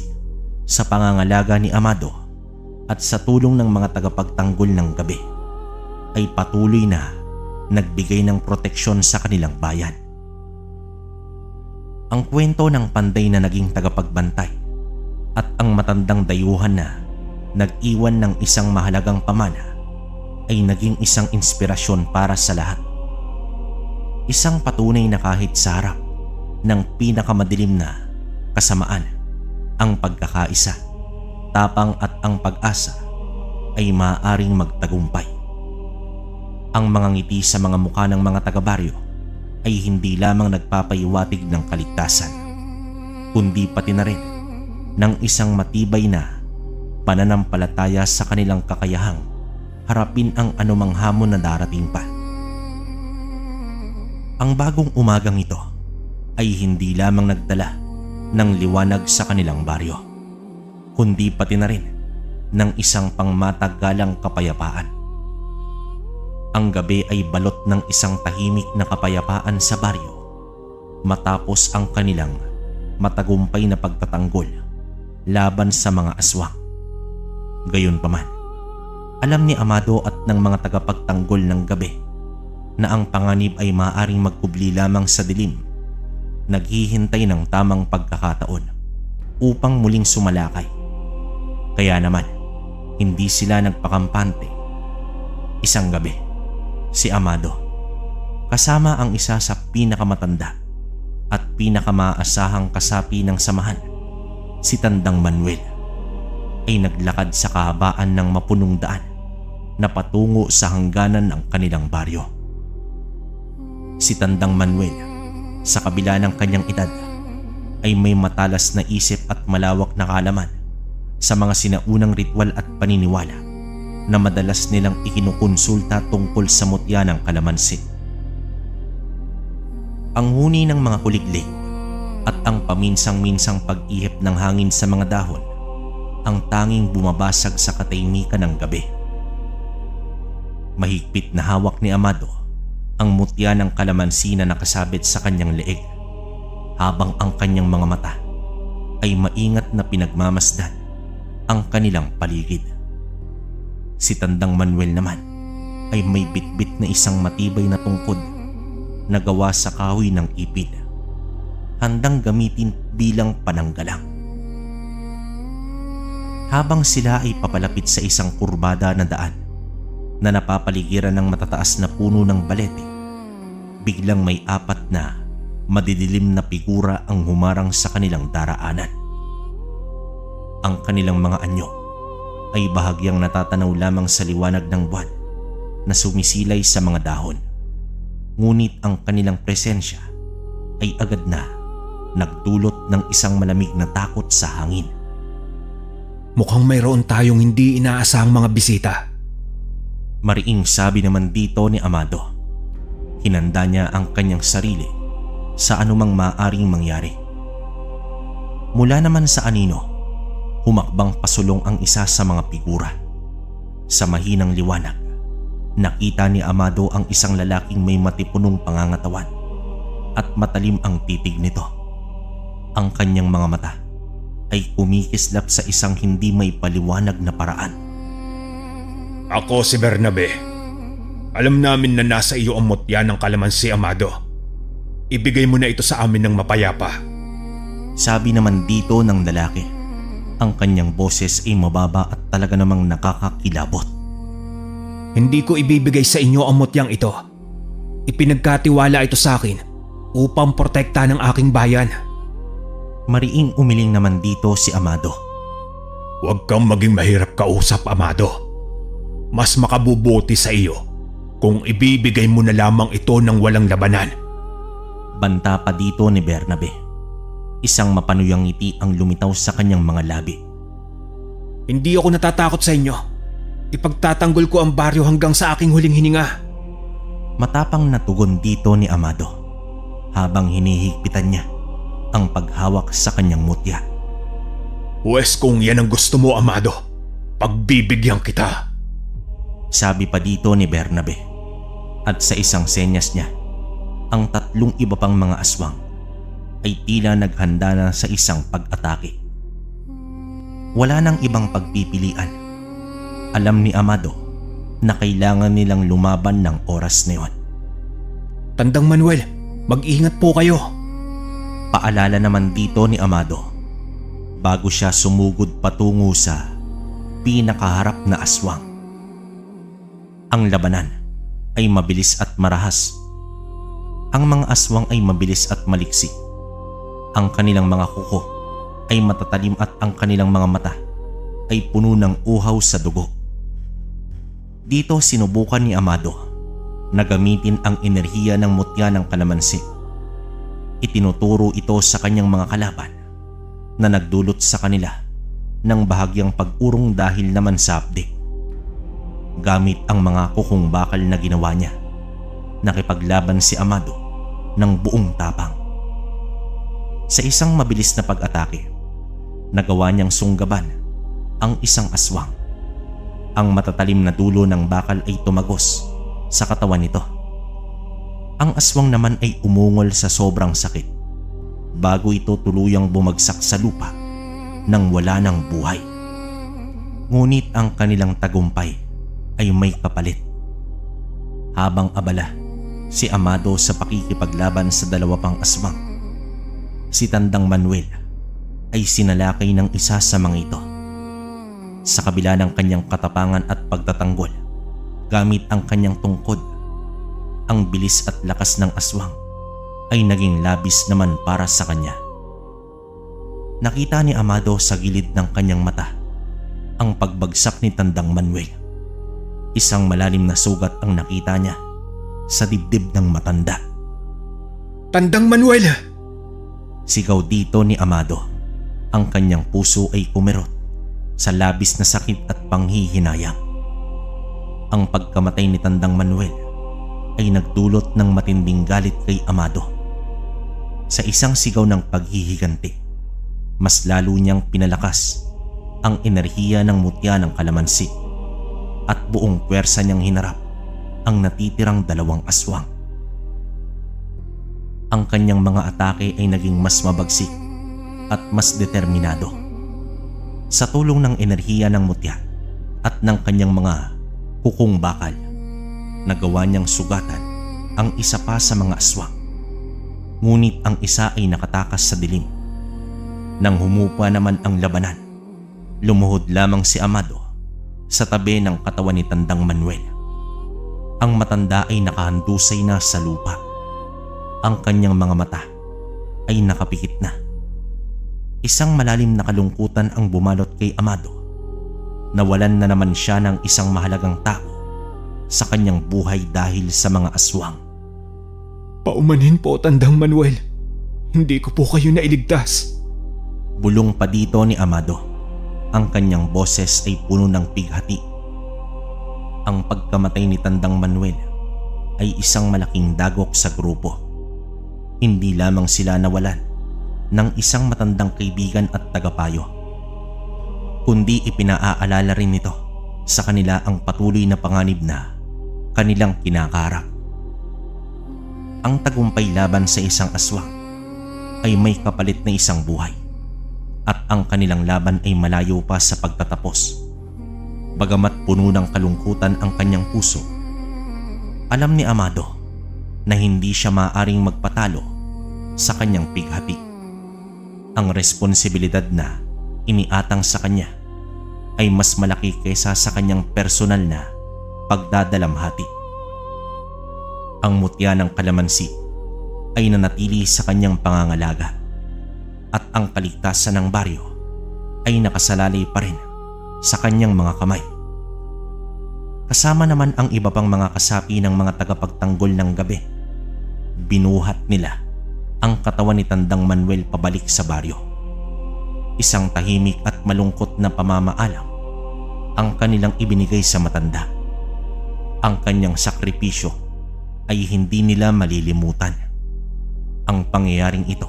sa pangangalaga ni Amado at sa tulong ng mga tagapagtanggol ng gabi ay patuloy na nagbigay ng proteksyon sa kanilang bayan. Ang kwento ng panday na naging tagapagbantay at ang matandang dayuhan na nag-iwan ng isang mahalagang pamana ay naging isang inspirasyon para sa lahat. Isang patunay na kahit sa harap ng pinakamadilim na kasamaan, ang pagkakaisa, tapang at ang pag-asa ay maaaring magtagumpay. Ang mga ngiti sa mga mukha ng mga taga-baryo ay hindi lamang nagpapahiwatig ng kaligtasan, kundi pati na rin ng isang matibay na pananampalataya sa kanilang kakayahang harapin ang anumang hamon na darating pa. Ang bagong umagang ito ay hindi lamang nagdala ng liwanag sa kanilang baryo, kundi pati na rin ng isang pangmatagalang kapayapaan. Ang gabi ay balot ng isang tahimik na kapayapaan sa baryo matapos ang kanilang matagumpay na pagtatanggol laban sa mga aswang. Gayunpaman, alam ni Amado at ng mga tagapagtanggol ng gabi na ang panganib ay maaaring magkubli lamang sa dilim, naghihintay ng tamang pagkakataon upang muling sumalakay. Kaya naman, hindi sila nagpakampante. Isang gabi, si Amado, kasama ang isa sa pinakamatanda at pinakamaasahang kasapi ng samahan, si Tandang Manuel, ay naglakad sa kahabaan ng mapunong daan na patungo sa hangganan ng kanilang baryo. Si Tandang Manuel, sa kabila ng kanyang edad, ay may matalas na isip at malawak na kaalaman sa mga sinaunang ritual at paniniwala na madalas nilang ikinukonsulta tungkol sa mutya ng kalamansi. Ang huni ng mga kuliglig at ang paminsang-minsang pag-ihip ng hangin sa mga dahon ang tanging bumabasag sa katahimikan ng gabi. Mahigpit na hawak ni Amado ang mutya ng kalamansi na nakasabit sa kanyang leeg, habang ang kanyang mga mata ay maingat na pinagmamasdan ang kanilang paligid. Si Tandang Manuel naman ay may bitbit na isang matibay na tungkod na gawa sa kahoy ng ipid, handang gamitin bilang pananggalang. Habang sila ay papalapit sa isang kurbada na daan na napapaligiran ng matataas na puno ng balete, biglang may apat na madidilim na figura ang humarang sa kanilang daraanan. Ang kanilang mga anyo ay bahagyang natatanaw lamang sa liwanag ng buwan na sumisilay sa mga dahon. Ngunit ang kanilang presensya ay agad na nagdulot ng isang malamig na takot sa hangin. Mukhang mayroon tayong hindi inaasahang mga bisita. Mariing sabi naman dito ni Amado. Hinanda niya ang kanyang sarili sa anumang maaaring mangyari. Mula naman sa anino, humakbang pasulong ang isa sa mga figura. Sa mahinang liwanag, nakita ni Amado ang isang lalaking may matipunong pangangatawan at matalim ang titig nito. Ang kanyang mga mata ay kumikislap sa isang hindi may paliwanag na paraan. Ako si Bernabe. Alam namin na nasa iyo ang mutya ng kalamansi, Amado. Ibigay mo na ito sa amin ng mapayapa. Sabi naman dito ng lalaki. Ang kanyang boses ay mababa at talaga namang nakakakilabot. Hindi ko ibibigay sa inyo ang mutyang ito. Ipinagkatiwala ito sa akin upang protekta ng aking bayan. Mariing umiling naman dito si Amado. Huwag kang maging mahirap kausap, Amado. Mas makabubuti sa iyo kung ibibigay mo na lamang ito ng walang labanan. Banta pa dito ni Bernabe. Isang mapanuyang ngiti ang lumitaw sa kanyang mga labi. Hindi ako natatakot sa inyo. Ipagtatanggol ko ang baryo hanggang sa aking huling hininga. Matapang na tugon dito ni Amado habang hinihigpitan niya ang paghawak sa kanyang mutya. Huwes kung yan ang gusto mo, Amado, pagbibigyan kita. Sabi pa dito ni Bernabe. At sa isang senyas niya, ang 3 iba pang mga aswang ay tila naghanda na sa isang pag-atake. Wala nang ibang pagpipilian. Alam ni Amado na kailangan nilang lumaban ng oras na yun. Tandang Manuel, mag-ingat po kayo. Paalala naman dito ni Amado bago siya sumugod patungo sa pinakaharap na aswang. Ang labanan ay mabilis at marahas. Ang mga aswang ay mabilis at maliksi. Ang kanilang mga kuko ay matatalim at ang kanilang mga mata ay puno ng uhaw sa dugo. Dito sinubukan ni Amado na gamitin ang enerhiya ng mutya ng kalamansi. Itinuturo ito sa kanyang mga kalaban na nagdulot sa kanila ng bahagyang pag-urong dahil naman sa hapdik. Gamit ang mga kukong bakal na ginawa niya, nakipaglaban si Amado ng buong tapang. Sa isang mabilis na pag-atake, nagawa niyang sunggaban ang isang aswang. Ang matatalim na dulo ng bakal ay tumagos sa katawan nito. Ang aswang naman ay umungol sa sobrang sakit bago ito tuluyang bumagsak sa lupa nang wala ng buhay. Ngunit ang kanilang tagumpay ay may kapalit. Habang abala si Amado sa pakikipaglaban sa 2 pang aswang, si Tandang Manuel ay sinalakay ng isa sa mga ito. Sa kabila ng kanyang katapangan at pagtatanggol, gamit ang kanyang tungkod, ang bilis at lakas ng aswang ay naging labis naman para sa kanya. Nakita ni Amado sa gilid ng kanyang mata ang pagbagsak ni Tandang Manuel. Isang malalim na sugat ang nakita niya sa dibdib ng matanda. Tandang Manuel! Sigaw dito ni Amado. Ang kanyang puso ay kumirot sa labis na sakit at panghihinayang. Ang pagkamatay ni Tandang Manuel ay nagdulot ng matinding galit kay Amado. Sa isang sigaw ng paghihiganti, mas lalo niyang pinalakas ang enerhiya ng mutya ng kalamansi at buong puwersa niyang hinarap ang natitirang 2 aswang. Ang kanyang mga atake ay naging mas mabagsik at mas determinado. Sa tulong ng enerhiya ng mutya at ng kanyang mga kukong bakal, nagawa niyang sugatan ang isa pa sa mga aswang. Ngunit ang isa ay nakatakas sa dilim. Nang humupa naman ang labanan, lumuhod lamang si Amado sa tabi ng katawan ni Tandang Manuel. Ang matanda ay nakahandusay na sa lupa. Ang kanyang mga mata ay nakapikit na. Isang malalim na kalungkutan ang bumalot kay Amado. Nawalan na naman siya ng isang mahalagang tao sa kanyang buhay dahil sa mga aswang. Paumanhin po, Tandang Manuel. Hindi ko po kayo nailigtas. Bulong pa dito ni Amado. Ang kanyang boses ay puno ng pighati. Ang pagkamatay ni Tandang Manuel ay isang malaking dagok sa grupo. Hindi lamang sila nawalan ng isang matandang kaibigan at tagapayo, kundi ipinaaalala rin nito sa kanila ang patuloy na panganib na kanilang kinakarap. Ang tagumpay laban sa isang aswang ay may kapalit na isang buhay, at ang kanilang laban ay malayo pa sa pagtatapos Bagamat puno ng kalungkutan ang kanyang puso, alam ni Amado na hindi siya maaaring magpatalo sa kanyang pighati. Ang responsibilidad na iniatang sa kanya ay mas malaki kaysa sa kanyang personal na pagdadalamhati. Ang mutya ng kalamansi ay nanatili sa kanyang pangangalaga at ang kaligtasan ng baryo ay nakasalalay pa rin sa kanyang mga kamay. Kasama naman ang iba pang mga kasapi ng mga tagapagtanggol ng gabi. Binuhat nila ang katawan ni Tandang Manuel pabalik sa baryo. Isang tahimik at malungkot na pamamaalam ang kanilang ibinigay sa matanda. Ang kanyang sakripisyo ay hindi nila malilimutan. Ang pangyayaring ito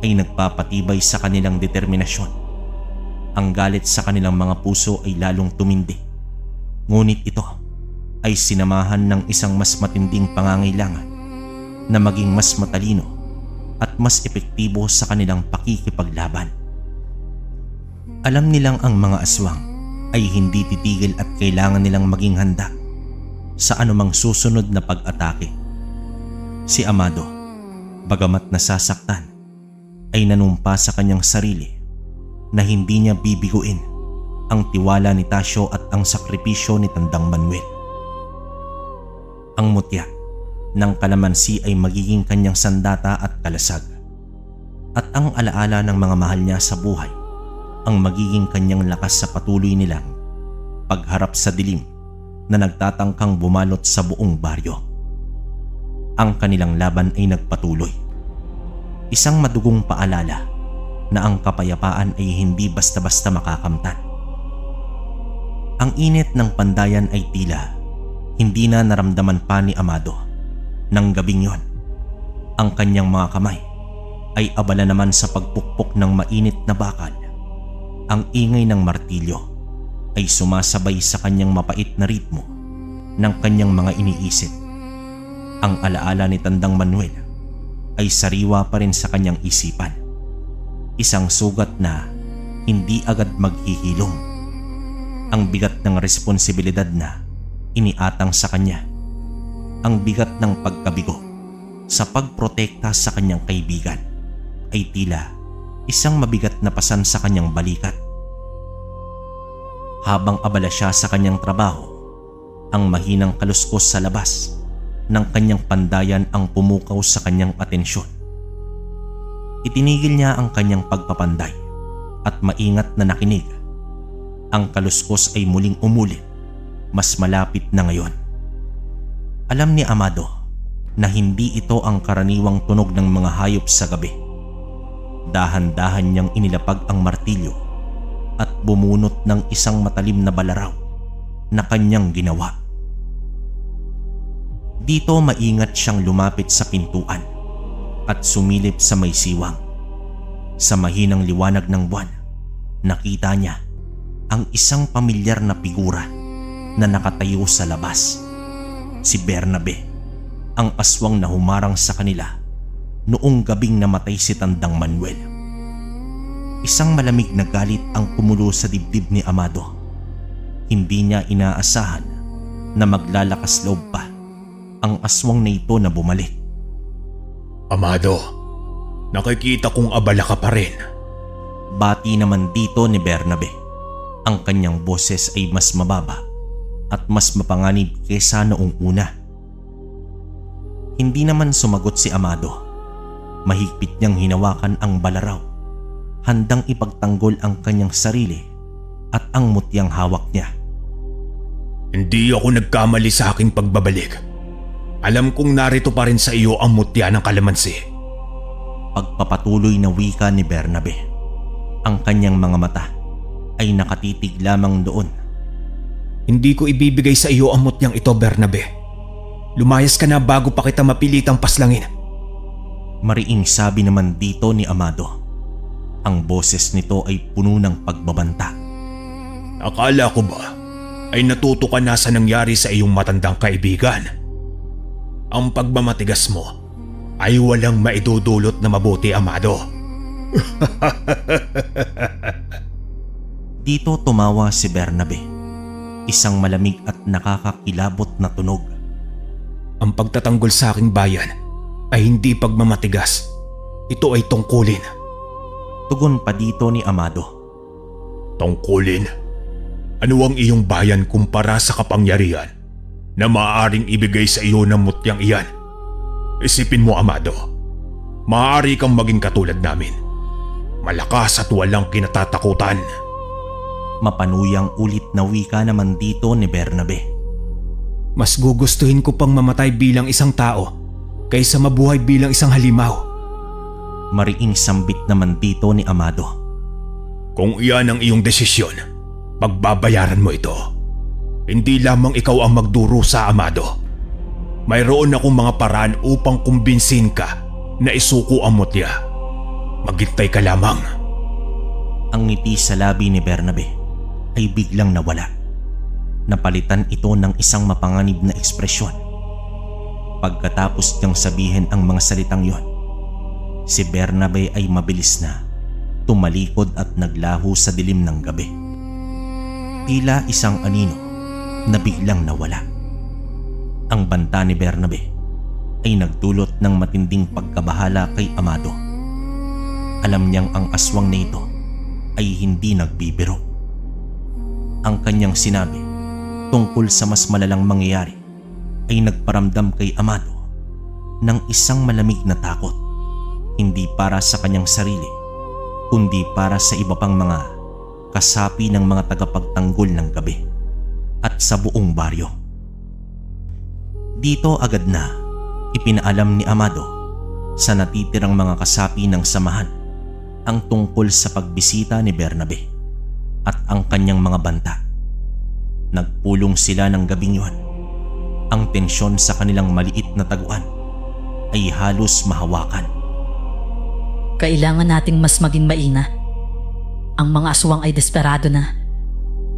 ay nagpapatibay sa kanilang determinasyon. Ang galit sa kanilang mga puso ay lalong tumindi. Ngunit ito ay sinamahan ng isang mas matinding pangangailangan na maging mas matalino at mas epektibo sa kanilang pakikipaglaban. Alam nilang ang mga aswang ay hindi titigil at kailangan nilang maging handa sa anumang susunod na pag-atake. Si Amado, bagamat nasasaktan, ay nanumpa sa kanyang sarili na hindi niya bibiguin ang tiwala ni Tasyo at ang sakripisyo ni Tandang Manuel. Ang mutya ng kalamansi ay magiging kanyang sandata at kalasag, at ang alaala ng mga mahal niya sa buhay ang magiging kanyang lakas sa patuloy nilang pagharap sa dilim na nagtatangkang bumalot sa buong baryo. Ang kanilang laban ay nagpatuloy. Isang madugong paalala na ang kapayapaan ay hindi basta-basta makakamtan. Ang init ng pandayan ay tila hindi na naramdaman pa ni Amado. Nang gabing yon, ang kanyang mga kamay ay abala naman sa pagpukpok ng mainit na bakal. Ang ingay ng martilyo ay sumasabay sa kanyang mapait na ritmo ng kanyang mga iniisip. Ang alaala ni Tandang Manuel ay sariwa pa rin sa kanyang isipan. Isang sugat na hindi agad maghihilom. Ang bigat ng responsibilidad na iniatang sa kanya. Ang bigat ng pagkabigo sa pagprotekta sa kanyang kaibigan ay tila isang mabigat na pasan sa kanyang balikat. Habang abala siya sa kanyang trabaho, ang mahinang kaluskos sa labas ng kanyang pandayan ang pumukaw sa kanyang atensyon. Itinigil niya ang kanyang pagpapanday at maingat na nakinig. Ang kaluskos ay muling umulit, mas malapit na ngayon. Alam ni Amado na hindi ito ang karaniwang tunog ng mga hayop sa gabi. Dahan-dahan niyang inilapag ang martilyo at bumunot ng isang matalim na balaraw na kanyang ginawa. Dito maingat siyang lumapit sa pintuan at sumilip sa may siwang. Sa mahinang liwanag ng buwan, nakita niya ang isang pamilyar na figura na nakatayo sa labas. Si Bernabe, ang aswang na humarang sa kanila noong gabing namatay si Tandang Manuel. Isang malamig na galit ang kumulo sa dibdib ni Amado. Hindi niya inaasahan na maglalakas loob pa ang aswang na ito na bumalik. Amado, nakikita kong abala ka pa rin. Bati naman dito ni Bernabe. Ang kanyang boses ay mas mababa at mas mapanganib kesa noong una. Hindi naman sumagot si Amado. Mahigpit niyang hinawakan ang balaraw, handang ipagtanggol ang kanyang sarili at ang mutyang hawak niya. Hindi ako nagkamali sa aking pagbabalik. Alam kong narito pa rin sa iyo ang mutya ng kalamansi. Pagpapatuloy na wika ni Bernabe. Ang kanyang mga mata ay nakatitig lamang doon. Hindi ko ibibigay sa iyo ang mutyang ito, Bernabe. Lumayas ka na bago pa kita mapilitang paslangin. Mariing sabi naman dito ni Amado. Ang boses nito ay puno ng pagbabanta. Akala ko ba ay natuto ka na sa nangyari sa iyong matandang kaibigan? Ang pagmamatigas mo ay walang maidudulot na mabuti, Amado. Dito tumawa si Bernabe. Isang malamig at nakakakilabot na tunog. Ang pagtatanggol sa aking bayan ay hindi pagmamatigas. Ito ay tungkulin. Tugon pa dito ni Amado. Tungkulin? Ano ang iyong bayan kumpara sa kapangyarihan na maaaring ibigay sa iyo ng mutyang iyan? Isipin mo, Amado. Maaari kang maging katulad namin. Malakas at walang kinatatakutan. Mapanuyang ulit na wika naman dito ni Bernabe. Mas gugustuhin ko pang mamatay bilang isang tao kaysa mabuhay bilang isang halimaw. Mariing sambit naman dito ni Amado. Kung iyan ang iyong desisyon, pagbabayaran mo ito. Hindi lamang ikaw ang magdurusa, Amado. Mayroon akong mga paraan upang kumbinsin ka na isuko ang mutya. Maghintay ka lamang. Ang ngiti sa labi ni Bernabe ay biglang nawala. Napalitan ito ng isang mapanganib na ekspresyon. Pagkatapos niyang sabihin ang mga salitang yon, si Bernabe ay mabilis na tumalikod at naglaho sa dilim ng gabi. Tila isang anino na biglang nawala. Ang banta ni Bernabe ay nagdulot ng matinding pagkabahala kay Amado. Alam niyang ang aswang na ito ay hindi nagbibiro. Ang kanyang sinabi tungkol sa mas malalang mangyayari ay nagparamdam kay Amado ng isang malamig na takot, hindi para sa kanyang sarili kundi para sa iba pang mga kasapi ng mga tagapagtanggol ng gabi at sa buong baryo. Dito agad na ipinaalam ni Amado sa natitirang mga kasapi ng samahan ang tungkol sa pagbisita ni Bernabe at ang kanyang mga banta. Nagpulong sila ng gabing yun. Ang tensyon sa kanilang maliit na taguan ay halos mahawakan. Kailangan nating mas maging maina. Ang mga aswang ay desperado na.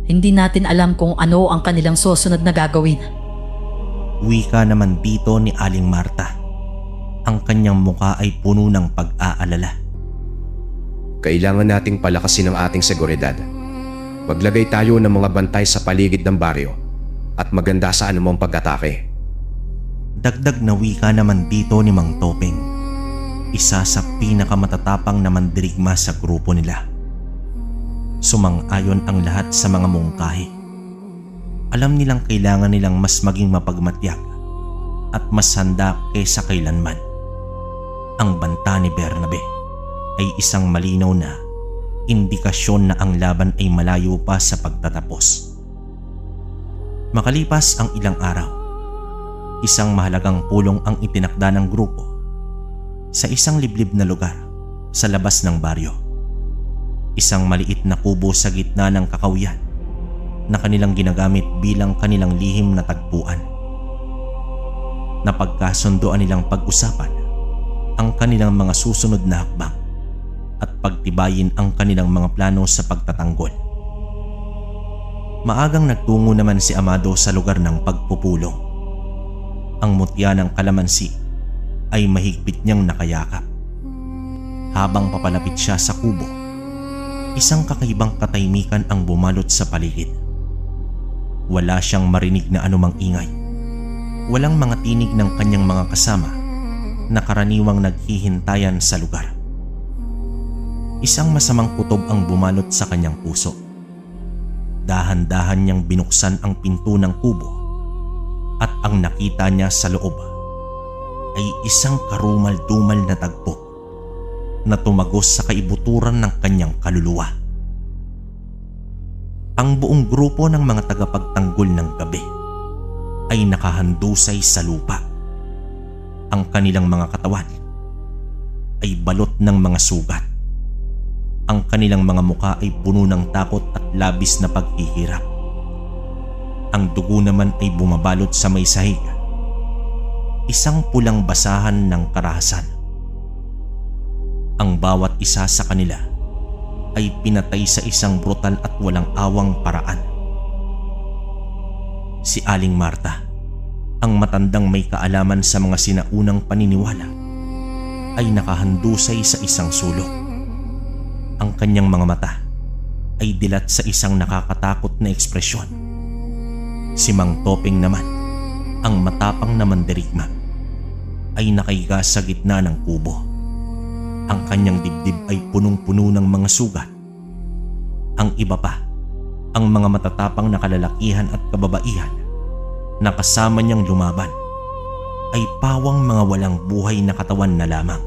Hindi natin alam kung ano ang kanilang susunod na gagawin. Wika naman dito ni Aling Marta. Ang kanyang muka ay puno ng pag-aalala. Kailangan nating palakasin ang ating seguridad. Maglagay tayo ng mga bantay sa paligid ng baryo at maganda sa anumang pag-atake. Dagdag na wika naman dito ni Mang Topeng, isa sa pinakamatatapang na mandirigma sa grupo nila. Sumang-ayon ang lahat sa mga mungkahi. Alam nilang kailangan nilang mas maging mapagmatyag at mas handa kaysa kailanman. Ang banta ni Bernabe ay isang malinaw na indikasyon na ang laban ay malayo pa sa pagtatapos. Makalipas ang ilang araw, isang mahalagang pulong ang itinakda ng grupo sa isang liblib na lugar sa labas ng baryo. Isang maliit na kubo sa gitna ng kakawiyan na kanilang ginagamit bilang kanilang lihim na tagpuan. Napagkasunduan nilang pag-usapan ang kanilang mga susunod na hakbang at pagtibayin ang kanilang mga plano sa pagtatanggol. Maagang nagtungo naman si Amado sa lugar ng pagpupulong. Ang mutya ng kalamansi ay mahigpit niyang nakayakap. Habang papalapit siya sa kubo, isang kakaibang katahimikan ang bumalot sa paligid. Wala siyang marinig na anumang ingay. Walang mga tinig ng kanyang mga kasama na karaniwang naghihintayan sa lugar. Isang masamang kutob ang bumalot sa kanyang puso. Dahan-dahan niyang binuksan ang pinto ng kubo at ang nakita niya sa loob ay isang karumal-dumal na tagpo na tumagos sa kaibuturan ng kanyang kaluluwa. Ang buong grupo ng mga tagapagtanggol ng gabi ay nakahandusay sa lupa. Ang kanilang mga katawan ay balot ng mga sugat. Ang kanilang mga muka ay puno ng takot at labis na paghihirap. Ang dugo naman ay bumabalot sa may sahig. Isang pulang basahan ng karahasan. Ang bawat isa sa kanila ay pinatay sa isang brutal at walang awang paraan. Si Aling Marta, ang matandang may kaalaman sa mga sinaunang paniniwala, ay nakahandusay sa isang sulok. Ang kanyang mga mata ay dilat sa isang nakakatakot na ekspresyon Si Mang Topeng naman, ang matapang na mandirigma, ay nakahiga sa gitna ng kubo. Ang kanyang dibdib ay punong-puno ng mga sugat. Ang iba pa, ang mga matatapang na kalalakihan at kababaihan na kasama niyang lumaban, ay pawang mga walang buhay na katawan na lamang.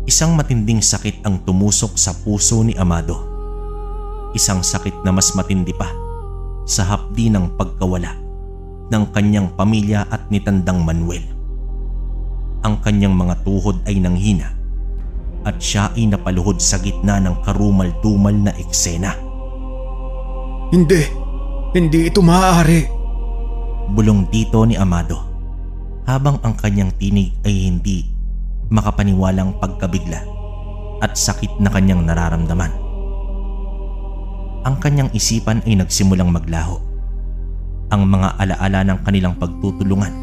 Isang matinding sakit ang tumusok sa puso ni Amado. Isang sakit na mas matindi pa sa hapdi ng pagkawala ng kanyang pamilya at ni Tandang Manuel. Ang kanyang mga tuhod ay nanghina at siya ay napaluhod sa gitna ng karumal-dumal na eksena. Hindi ito maaari. Bulong dito ni Amado habang ang kanyang tinig ay hindi makapaniwalang pagkabigla at sakit na kanyang nararamdaman. Ang kanyang isipan ay nagsimulang maglaho. Ang mga alaala ng kanilang pagtutulungan,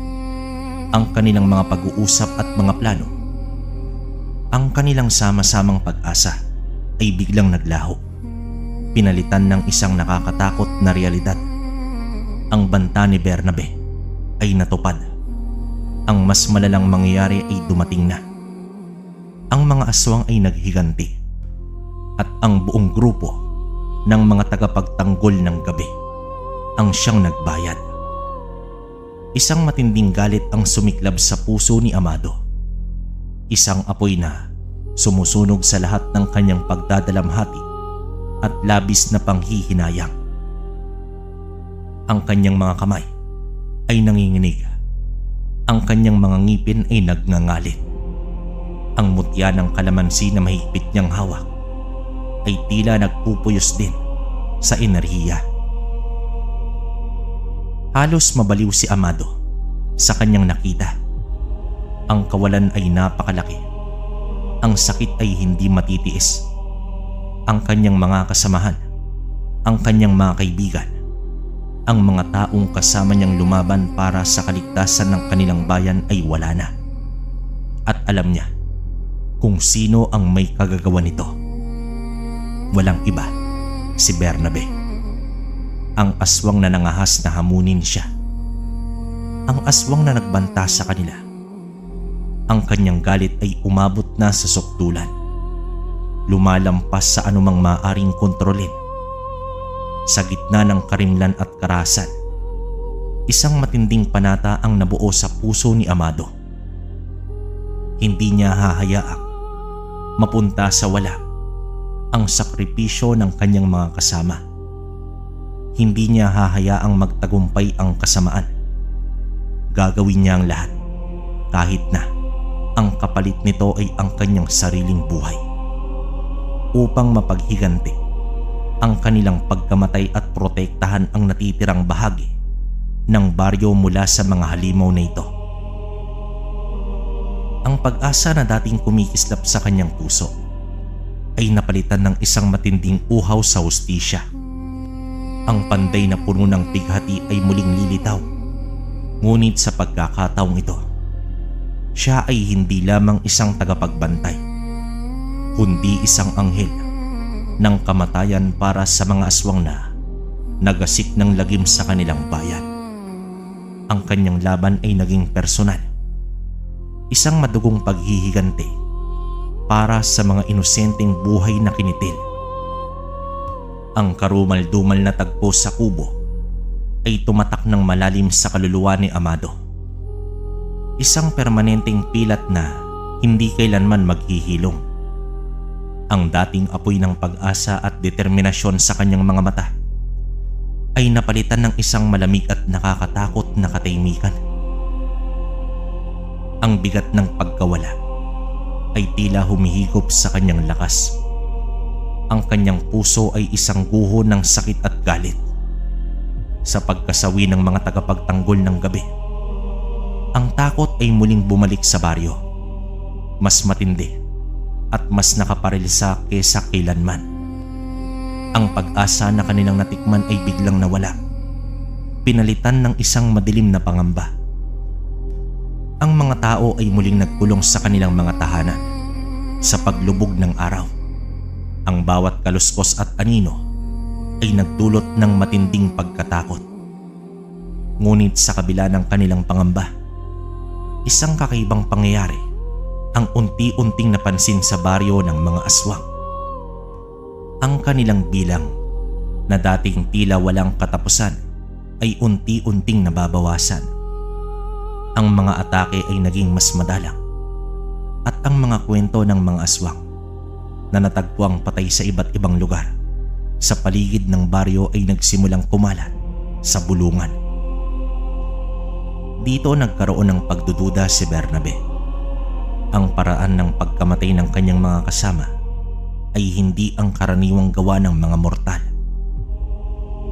ang kanilang mga pag-uusap at mga plano, ang kanilang sama-samang pag-asa ay biglang naglaho. Pinalitan ng isang nakakatakot na realidad. Ang banta ni Bernabe ay natupad. Ang mas malalang mangyayari ay dumating na. Ang mga aswang ay naghiganti at ang buong grupo ng mga tagapagtanggol ng gabi ang siyang nagbayad. Isang matinding galit ang sumiklab sa puso ni Amado. Isang apoy na sumusunog sa lahat ng kanyang pagdadalamhati at labis na panghihinayang. Ang kanyang mga kamay ay nanginginig. Ang kanyang mga ngipin ay nagngangalit. Ang mutya ng kalamansi na mahigpit niyang hawak ay tila nagpupuyos din sa enerhiya. Halos mabaliw si Amado sa kanyang nakita. Ang kawalan ay napakalaki. Ang sakit ay hindi matitiis. Ang kanyang mga kasamahan, ang kanyang mga kaibigan, ang mga taong kasama niyang lumaban para sa kaligtasan ng kanilang bayan ay wala na. At alam niya kung sino ang may kagagawa nito. Walang iba, si Bernabe. Ang aswang na nangahas na hamunin siya. Ang aswang na nagbanta sa kanila. Ang kanyang galit ay umabot na sa sukdulan. Lumalampas sa anumang maaring kontrolin. Sa gitna ng karimlan at karahasan, isang matinding panata ang nabuo sa puso ni Amado. Hindi niya hahayaang mapunta sa wala ang sakripisyo ng kanyang mga kasama. Hindi niya hahayaang magtagumpay ang kasamaan. Gagawin niya ang lahat kahit na ang kapalit nito ay ang kanyang sariling buhay upang mapaghiganti ang kanilang pagkamatay at protektahan ang natitirang bahagi ng baryo mula sa mga halimaw na ito. Ang pag-asa na dating kumikislap sa kanyang puso ay napalitan ng isang matinding uhaw sa hustisya. Ang panday na puno ng pighati ay muling lilitaw. Ngunit sa pagkakataong ito, siya ay hindi lamang isang tagapagbantay, kundi isang anghel ng kamatayan para sa mga aswang na nagasik ng lagim sa kanilang bayan. Ang kanyang laban ay naging personal. Isang madugong paghihiganti para sa mga inosenteng buhay na kinitil. Ang karumal-dumal na tagpo sa kubo ay tumatak ng malalim sa kaluluwa ni Amado. Isang permanenteng pilat na hindi kailanman maghihilom. Ang dating apoy ng pag-asa at determinasyon sa kanyang mga mata ay napalitan ng isang malamig at nakakatakot na katahimikan. Ang bigat ng pagkawala ay tila humihigop sa kanyang lakas. Ang kanyang puso ay isang guho ng sakit at galit. Sa pagkasawi ng mga tagapagtanggol ng gabi, ang takot ay muling bumalik sa baryo. Mas matindi at mas nakaparilsa kesa kailanman. Ang pag-asa na kanilang natikman ay biglang nawala. Pinalitan ng isang madilim na pangamba. Ang mga tao ay muling nagkulong sa kanilang mga tahanan sa paglubog ng araw. Ang bawat kaluskos at anino ay nagdulot ng matinding pagkatakot. Ngunit sa kabila ng kanilang pangamba, isang kakaibang pangyayari ang unti-unting napansin sa baryo ng mga aswang. Ang kanilang bilang na dating tila walang katapusan ay unti-unting nababawasan. Ang mga atake ay naging mas madalang at ang mga kwento ng mga aswang na natagpuang patay sa iba't ibang lugar sa paligid ng baryo ay nagsimulang kumalat sa bulungan. Dito nagkaroon ng pagdududa si Bernabe. Ang paraan ng pagkamatay ng kanyang mga kasama ay hindi ang karaniwang gawa ng mga mortal.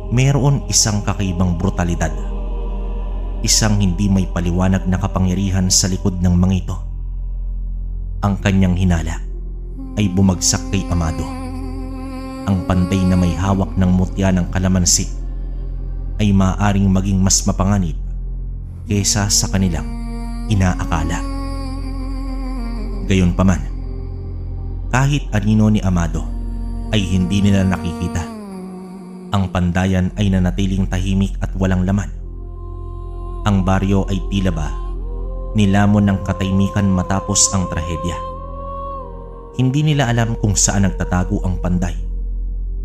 Mayroon isang kakaibang brutalidad, isang hindi may paliwanag na kapangyarihan sa likod ng mga ito. Ang kanyang hinala ay bumagsak kay Amado. Ang panday na may hawak ng mutya ng kalamansi ay maaaring maging mas mapanganib kaysa sa kanilang inaakala. Gayunpaman, kahit anino ni Amado ay hindi nila nakikita. Ang pandayan ay nanatiling tahimik at walang laman. Ang baryo ay tila ba nilamon ng katahimikan matapos ang trahedya. Hindi nila alam kung saan nagtatago ang panday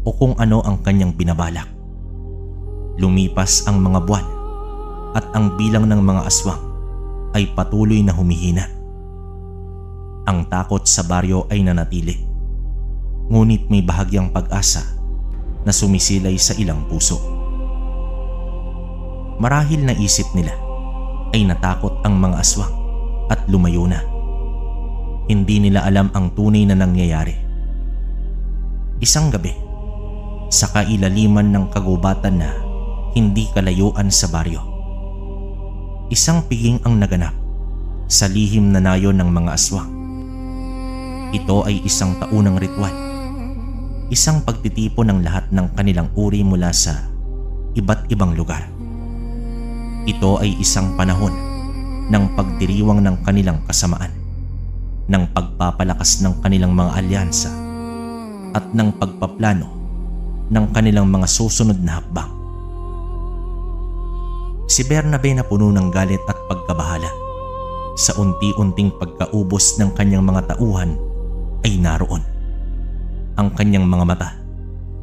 o kung ano ang kanyang binabalak. Lumipas ang mga buwan at ang bilang ng mga aswang ay patuloy na humihina. Ang takot sa baryo ay nanatili, ngunit may bahagyang pag-asa na sumisilay sa ilang puso. Marahil naisip nila ay natakot ang mga aswang at lumayo na. Hindi nila alam ang tunay na nangyayari. Isang gabi, sa kailaliman ng kagubatan na hindi kalayuan sa baryo, isang piging ang naganap sa lihim na nayon ng mga aswang. Ito ay isang taunang ritual, isang pagtitipon ng lahat ng kanilang uri mula sa iba't ibang lugar. Ito ay isang panahon ng pagdiriwang ng kanilang kasamaan, ng pagpapalakas ng kanilang mga alyansa at ng pagpaplano ng kanilang mga susunod na hakbang. Si Bernabe na puno ng galit at pagkabahala sa unti-unting pagkaubos ng kanyang mga tauhan ay naroon. Ang kanyang mga mata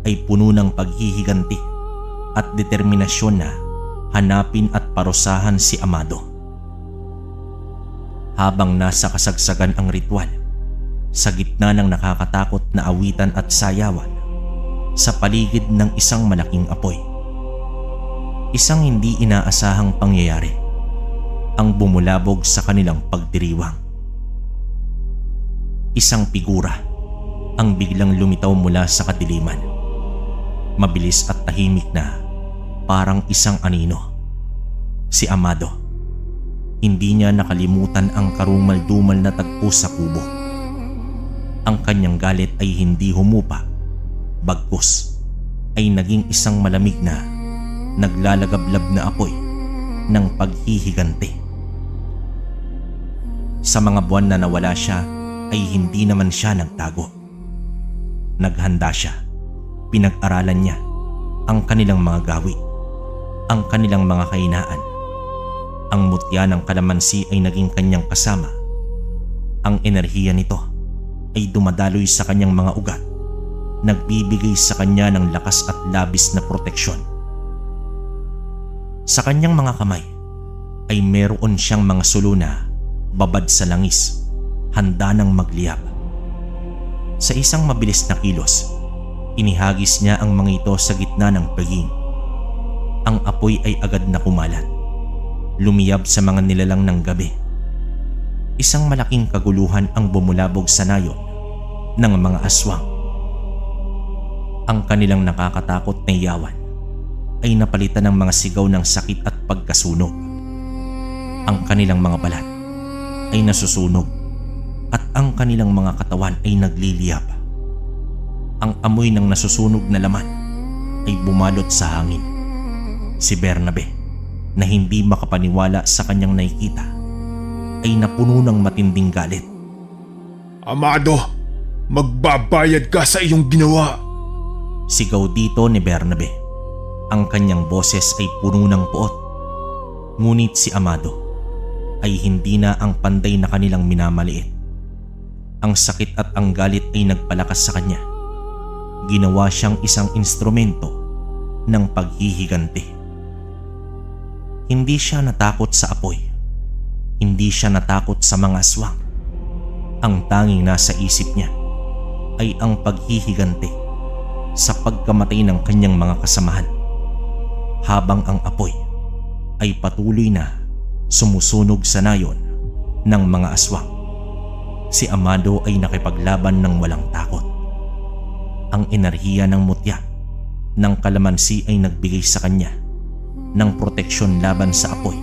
ay puno ng paghihiganti at determinasyon na hanapin at parusahan si Amado. Habang nasa kasagsagan ang ritual, sa gitna ng nakakatakot na awitan at sayawan, sa paligid ng isang malaking apoy, isang hindi inaasahang pangyayari ang bumulabog sa kanilang pagdiriwang. Isang figura ang biglang lumitaw mula sa kadiliman, mabilis at tahimik na parang isang anino. Si Amado. Hindi niya nakalimutan ang karumal-dumal na tagpo sa kubo. Ang kanyang galit ay hindi humupa, bagkus ay naging isang malamig na naglalagablab na apoy ng paghihiganti. Sa mga buwan na nawala siya ay hindi naman siya nagtago. Naghanda siya, pinag-aralan niya ang kanilang mga gawi, ang kanilang mga kahinaan. Ang mutya ng kalamansi ay naging kanyang kasama. Ang enerhiya nito ay dumadaloy sa kanyang mga ugat, nagbibigay sa kanya ng lakas at labis na proteksyon. Sa kanyang mga kamay ay meron siyang mga sulo na babad sa langis, handa ng magliyab. Sa isang mabilis na kilos, inihagis niya ang mga ito sa gitna ng paging. Ang apoy ay agad na kumalat, lumiyab sa mga nilalang ng gabi. Isang malaking kaguluhan ang bumulabog sa nayon ng mga aswang. Ang kanilang nakakatakot na iyawan ay napalitan ng mga sigaw ng sakit at pagkasunog. Ang kanilang mga balat ay nasusunog at ang kanilang mga katawan ay nagliliyab. Ang amoy ng nasusunog na laman ay bumalot sa hangin. Si Bernabe, na hindi makapaniwala sa kanyang nakikita, ay napuno ng matinding galit. Amado, magbabayad ka sa iyong ginawa. Sigaw dito ni Bernabe. Ang kanyang boses ay puno ng puot. Ngunit si Amado ay hindi na ang panday na kanilang minamaliit. Ang sakit at ang galit ay nagpalakas sa kanya. Ginawa siyang isang instrumento ng paghihiganti. Hindi siya natakot sa apoy. Hindi siya natakot sa mga aswang. Ang tanging nasa isip niya ay ang paghihiganti sa pagkamatay ng kanyang mga kasamahan, habang ang apoy ay patuloy na sumusunog sa nayon ng mga aswang. Si Amado ay nakipaglaban ng walang takot. Ang enerhiya ng mutya ng kalamansi ay nagbigay sa kanya ng proteksyon laban sa apoy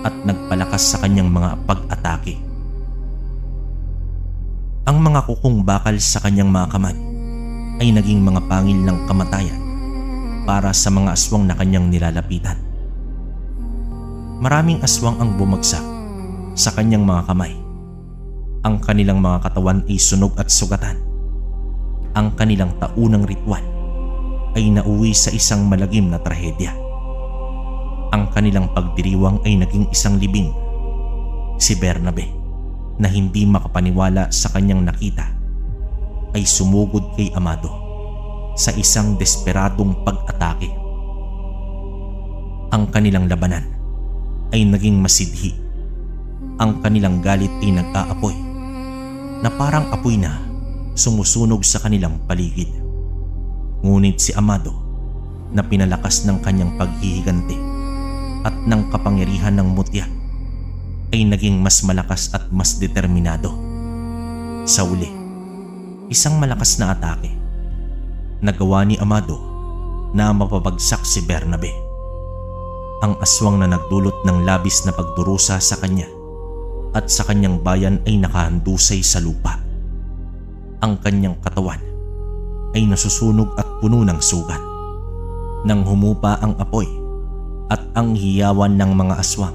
at nagpalakas sa kanyang mga pag-atake. Ang mga kukong bakal sa kanyang mga kamay ay naging mga pangil ng kamatayan para sa mga aswang na kanyang nilalapitan. Maraming aswang ang bumagsak sa kanyang mga kamay. Ang kanilang mga katawan ay sunog at sugatan. Ang kanilang taunang ritual ay nauwi sa isang malagim na trahedya. Ang kanilang pagdiriwang ay naging isang libing. Si Bernabe, na hindi makapaniwala sa kanyang nakita, ay sumugod kay Amado sa isang desperadong pag-atake. Ang kanilang labanan ay naging masidhi. Ang kanilang galit ay nag-aapoy na parang apoy na sumusunog sa kanilang paligid. Ngunit si Amado, na pinalakas ng kanyang paghihiganti at ng kapangyarihan ng mutya, ay naging mas malakas at mas determinado. Sa uli, isang malakas na atake nagawa ni Amado na mapabagsak si Bernabe. Ang aswang na nagdulot ng labis na pagdurusa sa kanya at sa kanyang bayan ay nakahandusay sa lupa. Ang kanyang katawan ay nasusunog at puno ng sugat. Nang humupa ang apoy at ang hiyawan ng mga aswang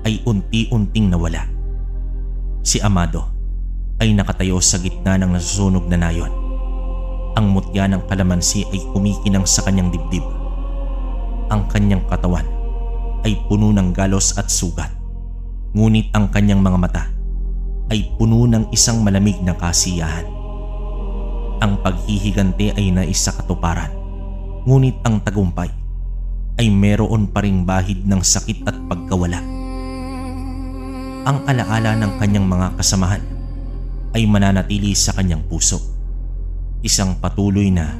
ay unti-unting nawala. Si Amado ay nakatayo sa gitna ng nasusunog na nayon. Ang mutya ng kalamansi ay kumikinang sa kanyang dibdib. Ang kanyang katawan ay puno ng galos at sugat. Ngunit ang kanyang mga mata ay puno ng isang malamig na kasiyahan. Ang paghihiganti ay naisakatuparan. Ngunit ang tagumpay ay meron pa ring bahid ng sakit at pagkawala. Ang alaala ng kanyang mga kasamahan ay mananatili sa kanyang puso. Isang patuloy na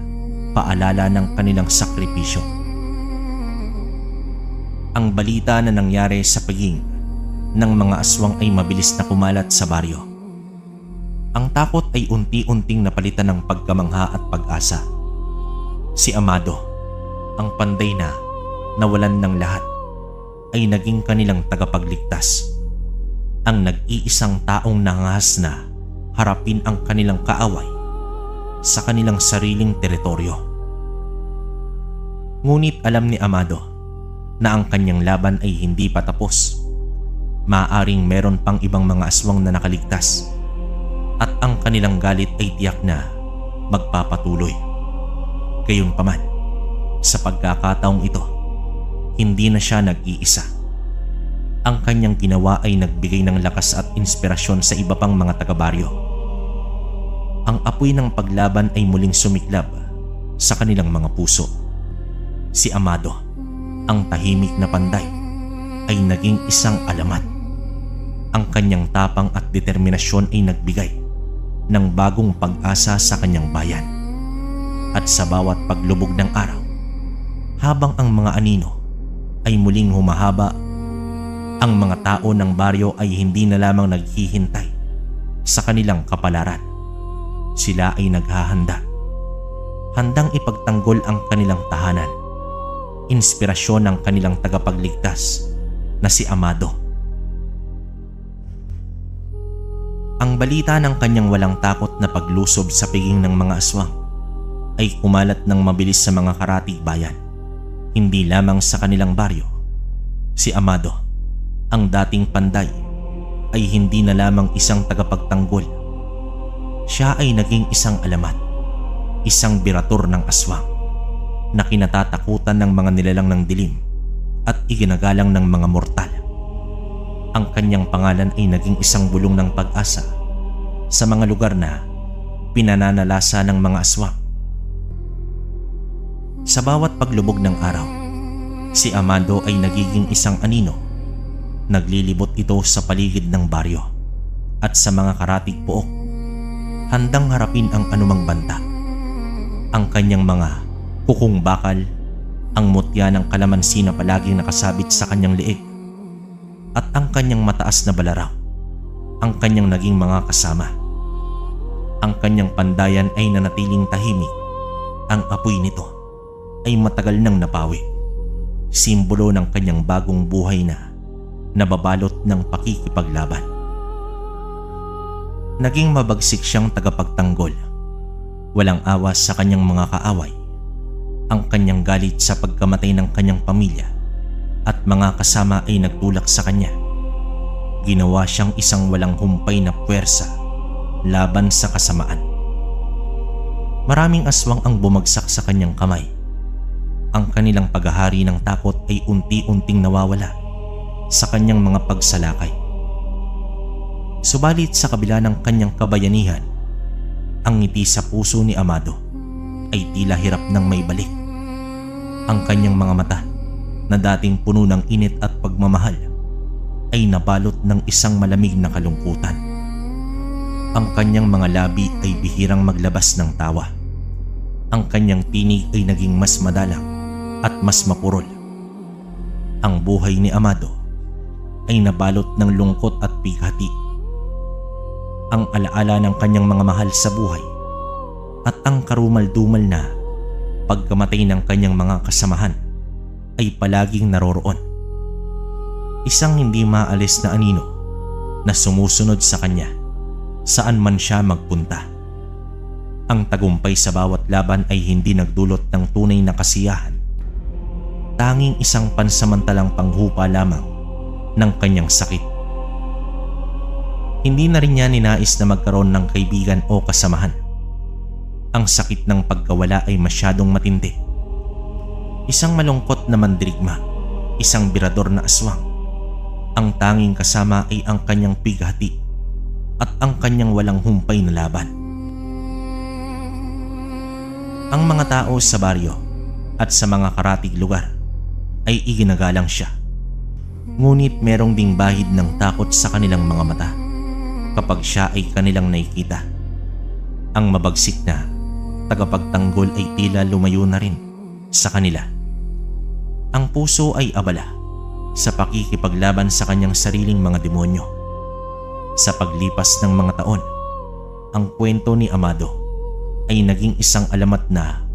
paalala ng kanilang sakripisyo. Ang balita na nangyari sa paging ng mga aswang ay mabilis na kumalat sa baryo. Ang takot ay unti-unting napalitan ng pagkamangha at pag-asa. Si Amado, ang panday na nawalan ng lahat, ay naging kanilang tagapagligtas. Ang nag-iisang taong nangahas na harapin ang kanilang kaaway sa kanilang sariling teritoryo. Ngunit alam ni Amado na ang kanyang laban ay hindi pa tapos. Maaaring meron pang ibang mga aswang na nakaligtas at ang kanilang galit ay tiyak na magpapatuloy. Gayunpaman, sa pagkakataong ito, hindi na siya nag-iisa. Ang kanyang ginawa ay nagbigay ng lakas at inspirasyon sa iba pang mga taga-baryo. Ang apoy ng paglaban ay muling sumiklab sa kanilang mga puso. Si Amado, ang tahimik na panday, ay naging isang alamat. Ang kanyang tapang at determinasyon ay nagbigay ng bagong pag-asa sa kanyang bayan. At sa bawat paglubog ng araw, habang ang mga anino ay muling humahaba, ang mga tao ng baryo ay hindi na lamang naghihintay sa kanilang kapalaran. Sila ay naghahanda, handang ipagtanggol ang kanilang tahanan. Inspirasyon ng kanilang tagapagligtas na si Amado. Ang balita ng kanyang walang takot na paglusob sa piging ng mga aswang ay kumalat ng mabilis sa mga karatig bayan. Hindi lamang sa kanilang baryo. Si Amado, ang dating panday, ay hindi na lamang isang tagapagtanggol. Siya ay naging isang alamat, isang birator ng aswang na kinatatakutan ng mga nilalang ng dilim at iginagalang ng mga mortal. Ang kanyang pangalan ay naging isang bulong ng pag-asa sa mga lugar na pinananalasa ng mga aswang. Sa bawat paglubog ng araw, si Amado ay nagiging isang anino. Naglilibot ito sa paligid ng baryo at sa mga karatig pook, handang harapin ang anumang banta. Ang kanyang mga kukong bakal, ang mutya ng kalamansi na palaging nakasabit sa kanyang leeg, at ang kanyang mataas na balaraw, ang kanyang naging mga kasama. Ang kanyang pandayan ay nanatiling tahimik. Ang apoy nito ay matagal nang napawi. Simbolo ng kanyang bagong buhay na nababalot ng pakikipaglaban. Naging mabagsik siyang tagapagtanggol. Walang awas sa kanyang mga kaaway. Ang kanyang galit sa pagkamatay ng kanyang pamilya at mga kasama ay nagtulak sa kanya. Ginawa siyang isang walang humpay na puwersa laban sa kasamaan. Maraming aswang ang bumagsak sa kanyang kamay. Ang kanilang paghahari ng takot ay unti-unting nawawala sa kanyang mga pagsalakay. Subalit sa kabila ng kanyang kabayanihan, ang ngiti sa puso ni Amado ay tila hirap ng may balik. Ang kanyang mga mata na dating puno ng init at pagmamahal ay nabalot ng isang malamig na kalungkutan. Ang kanyang mga labi ay bihirang maglabas ng tawa. Ang kanyang tinig ay naging mas madalang at mas mapurol. Ang buhay ni Amado ay nabalot ng lungkot at bighati. Ang alaala ng kanyang mga mahal sa buhay at ang karumal-dumal na pagkamatay ng kanyang mga kasamahan ay palaging naroroon. Isang hindi maalis na anino na sumusunod sa kanya saan man siya magpunta. Ang tagumpay sa bawat laban ay hindi nagdulot ng tunay na kasiyahan. Tanging isang pansamantalang panghupa lamang ng kanyang sakit. Hindi na rin niya ninais na magkaroon ng kaibigan o kasamahan. Ang sakit ng pagkawala ay masyadong matindi. Isang malungkot na mandirigma, isang birador na aswang. Ang tanging kasama ay ang kanyang pighati at ang kanyang walang humpay na laban. Ang mga tao sa baryo at sa mga karatig lugar ay iginagalang siya. Ngunit merong ding bahid ng takot sa kanilang mga mata kapag siya ay kanilang nakikita. Ang mabagsik na tagapagtanggol ay tila lumayo na rin sa kanila. Ang puso ay abala sa pakikipaglaban sa kanyang sariling mga demonyo. Sa paglipas ng mga taon, ang kwento ni Amado ay naging isang alamat na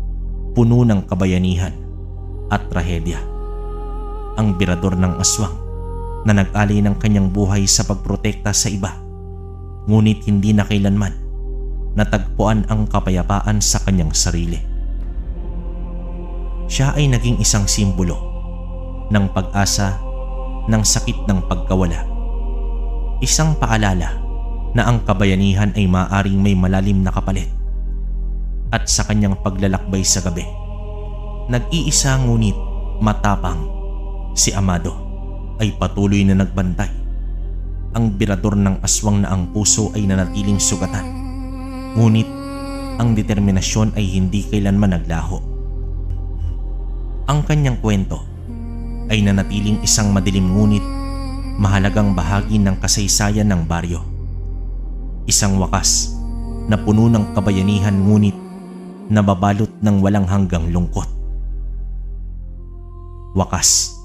puno ng kabayanihan at trahedya. Ang birador ng aswang na nag-alay ng kanyang buhay sa pagprotekta sa iba, ngunit hindi na kailanman natagpuan ang kapayapaan sa kanyang sarili. Siya ay naging isang simbolo ng pag-asa ng sakit ng pagkawala. Isang paalala na ang kabayanihan ay maaaring may malalim na kapalit. At sa kanyang paglalakbay sa gabi, nag-iisa ngunit matapang, si Amado ay patuloy na nagbantay. Ang birador ng aswang na ang puso ay nanatiling sugatan, ngunit ang determinasyon ay hindi kailanman naglaho. Ang kanyang kwento ay nanatiling isang madilim ngunit mahalagang bahagi ng kasaysayan ng baryo. Isang wakas na puno ng kabayanihan ngunit nababalot ng walang hanggang lungkot. Wakas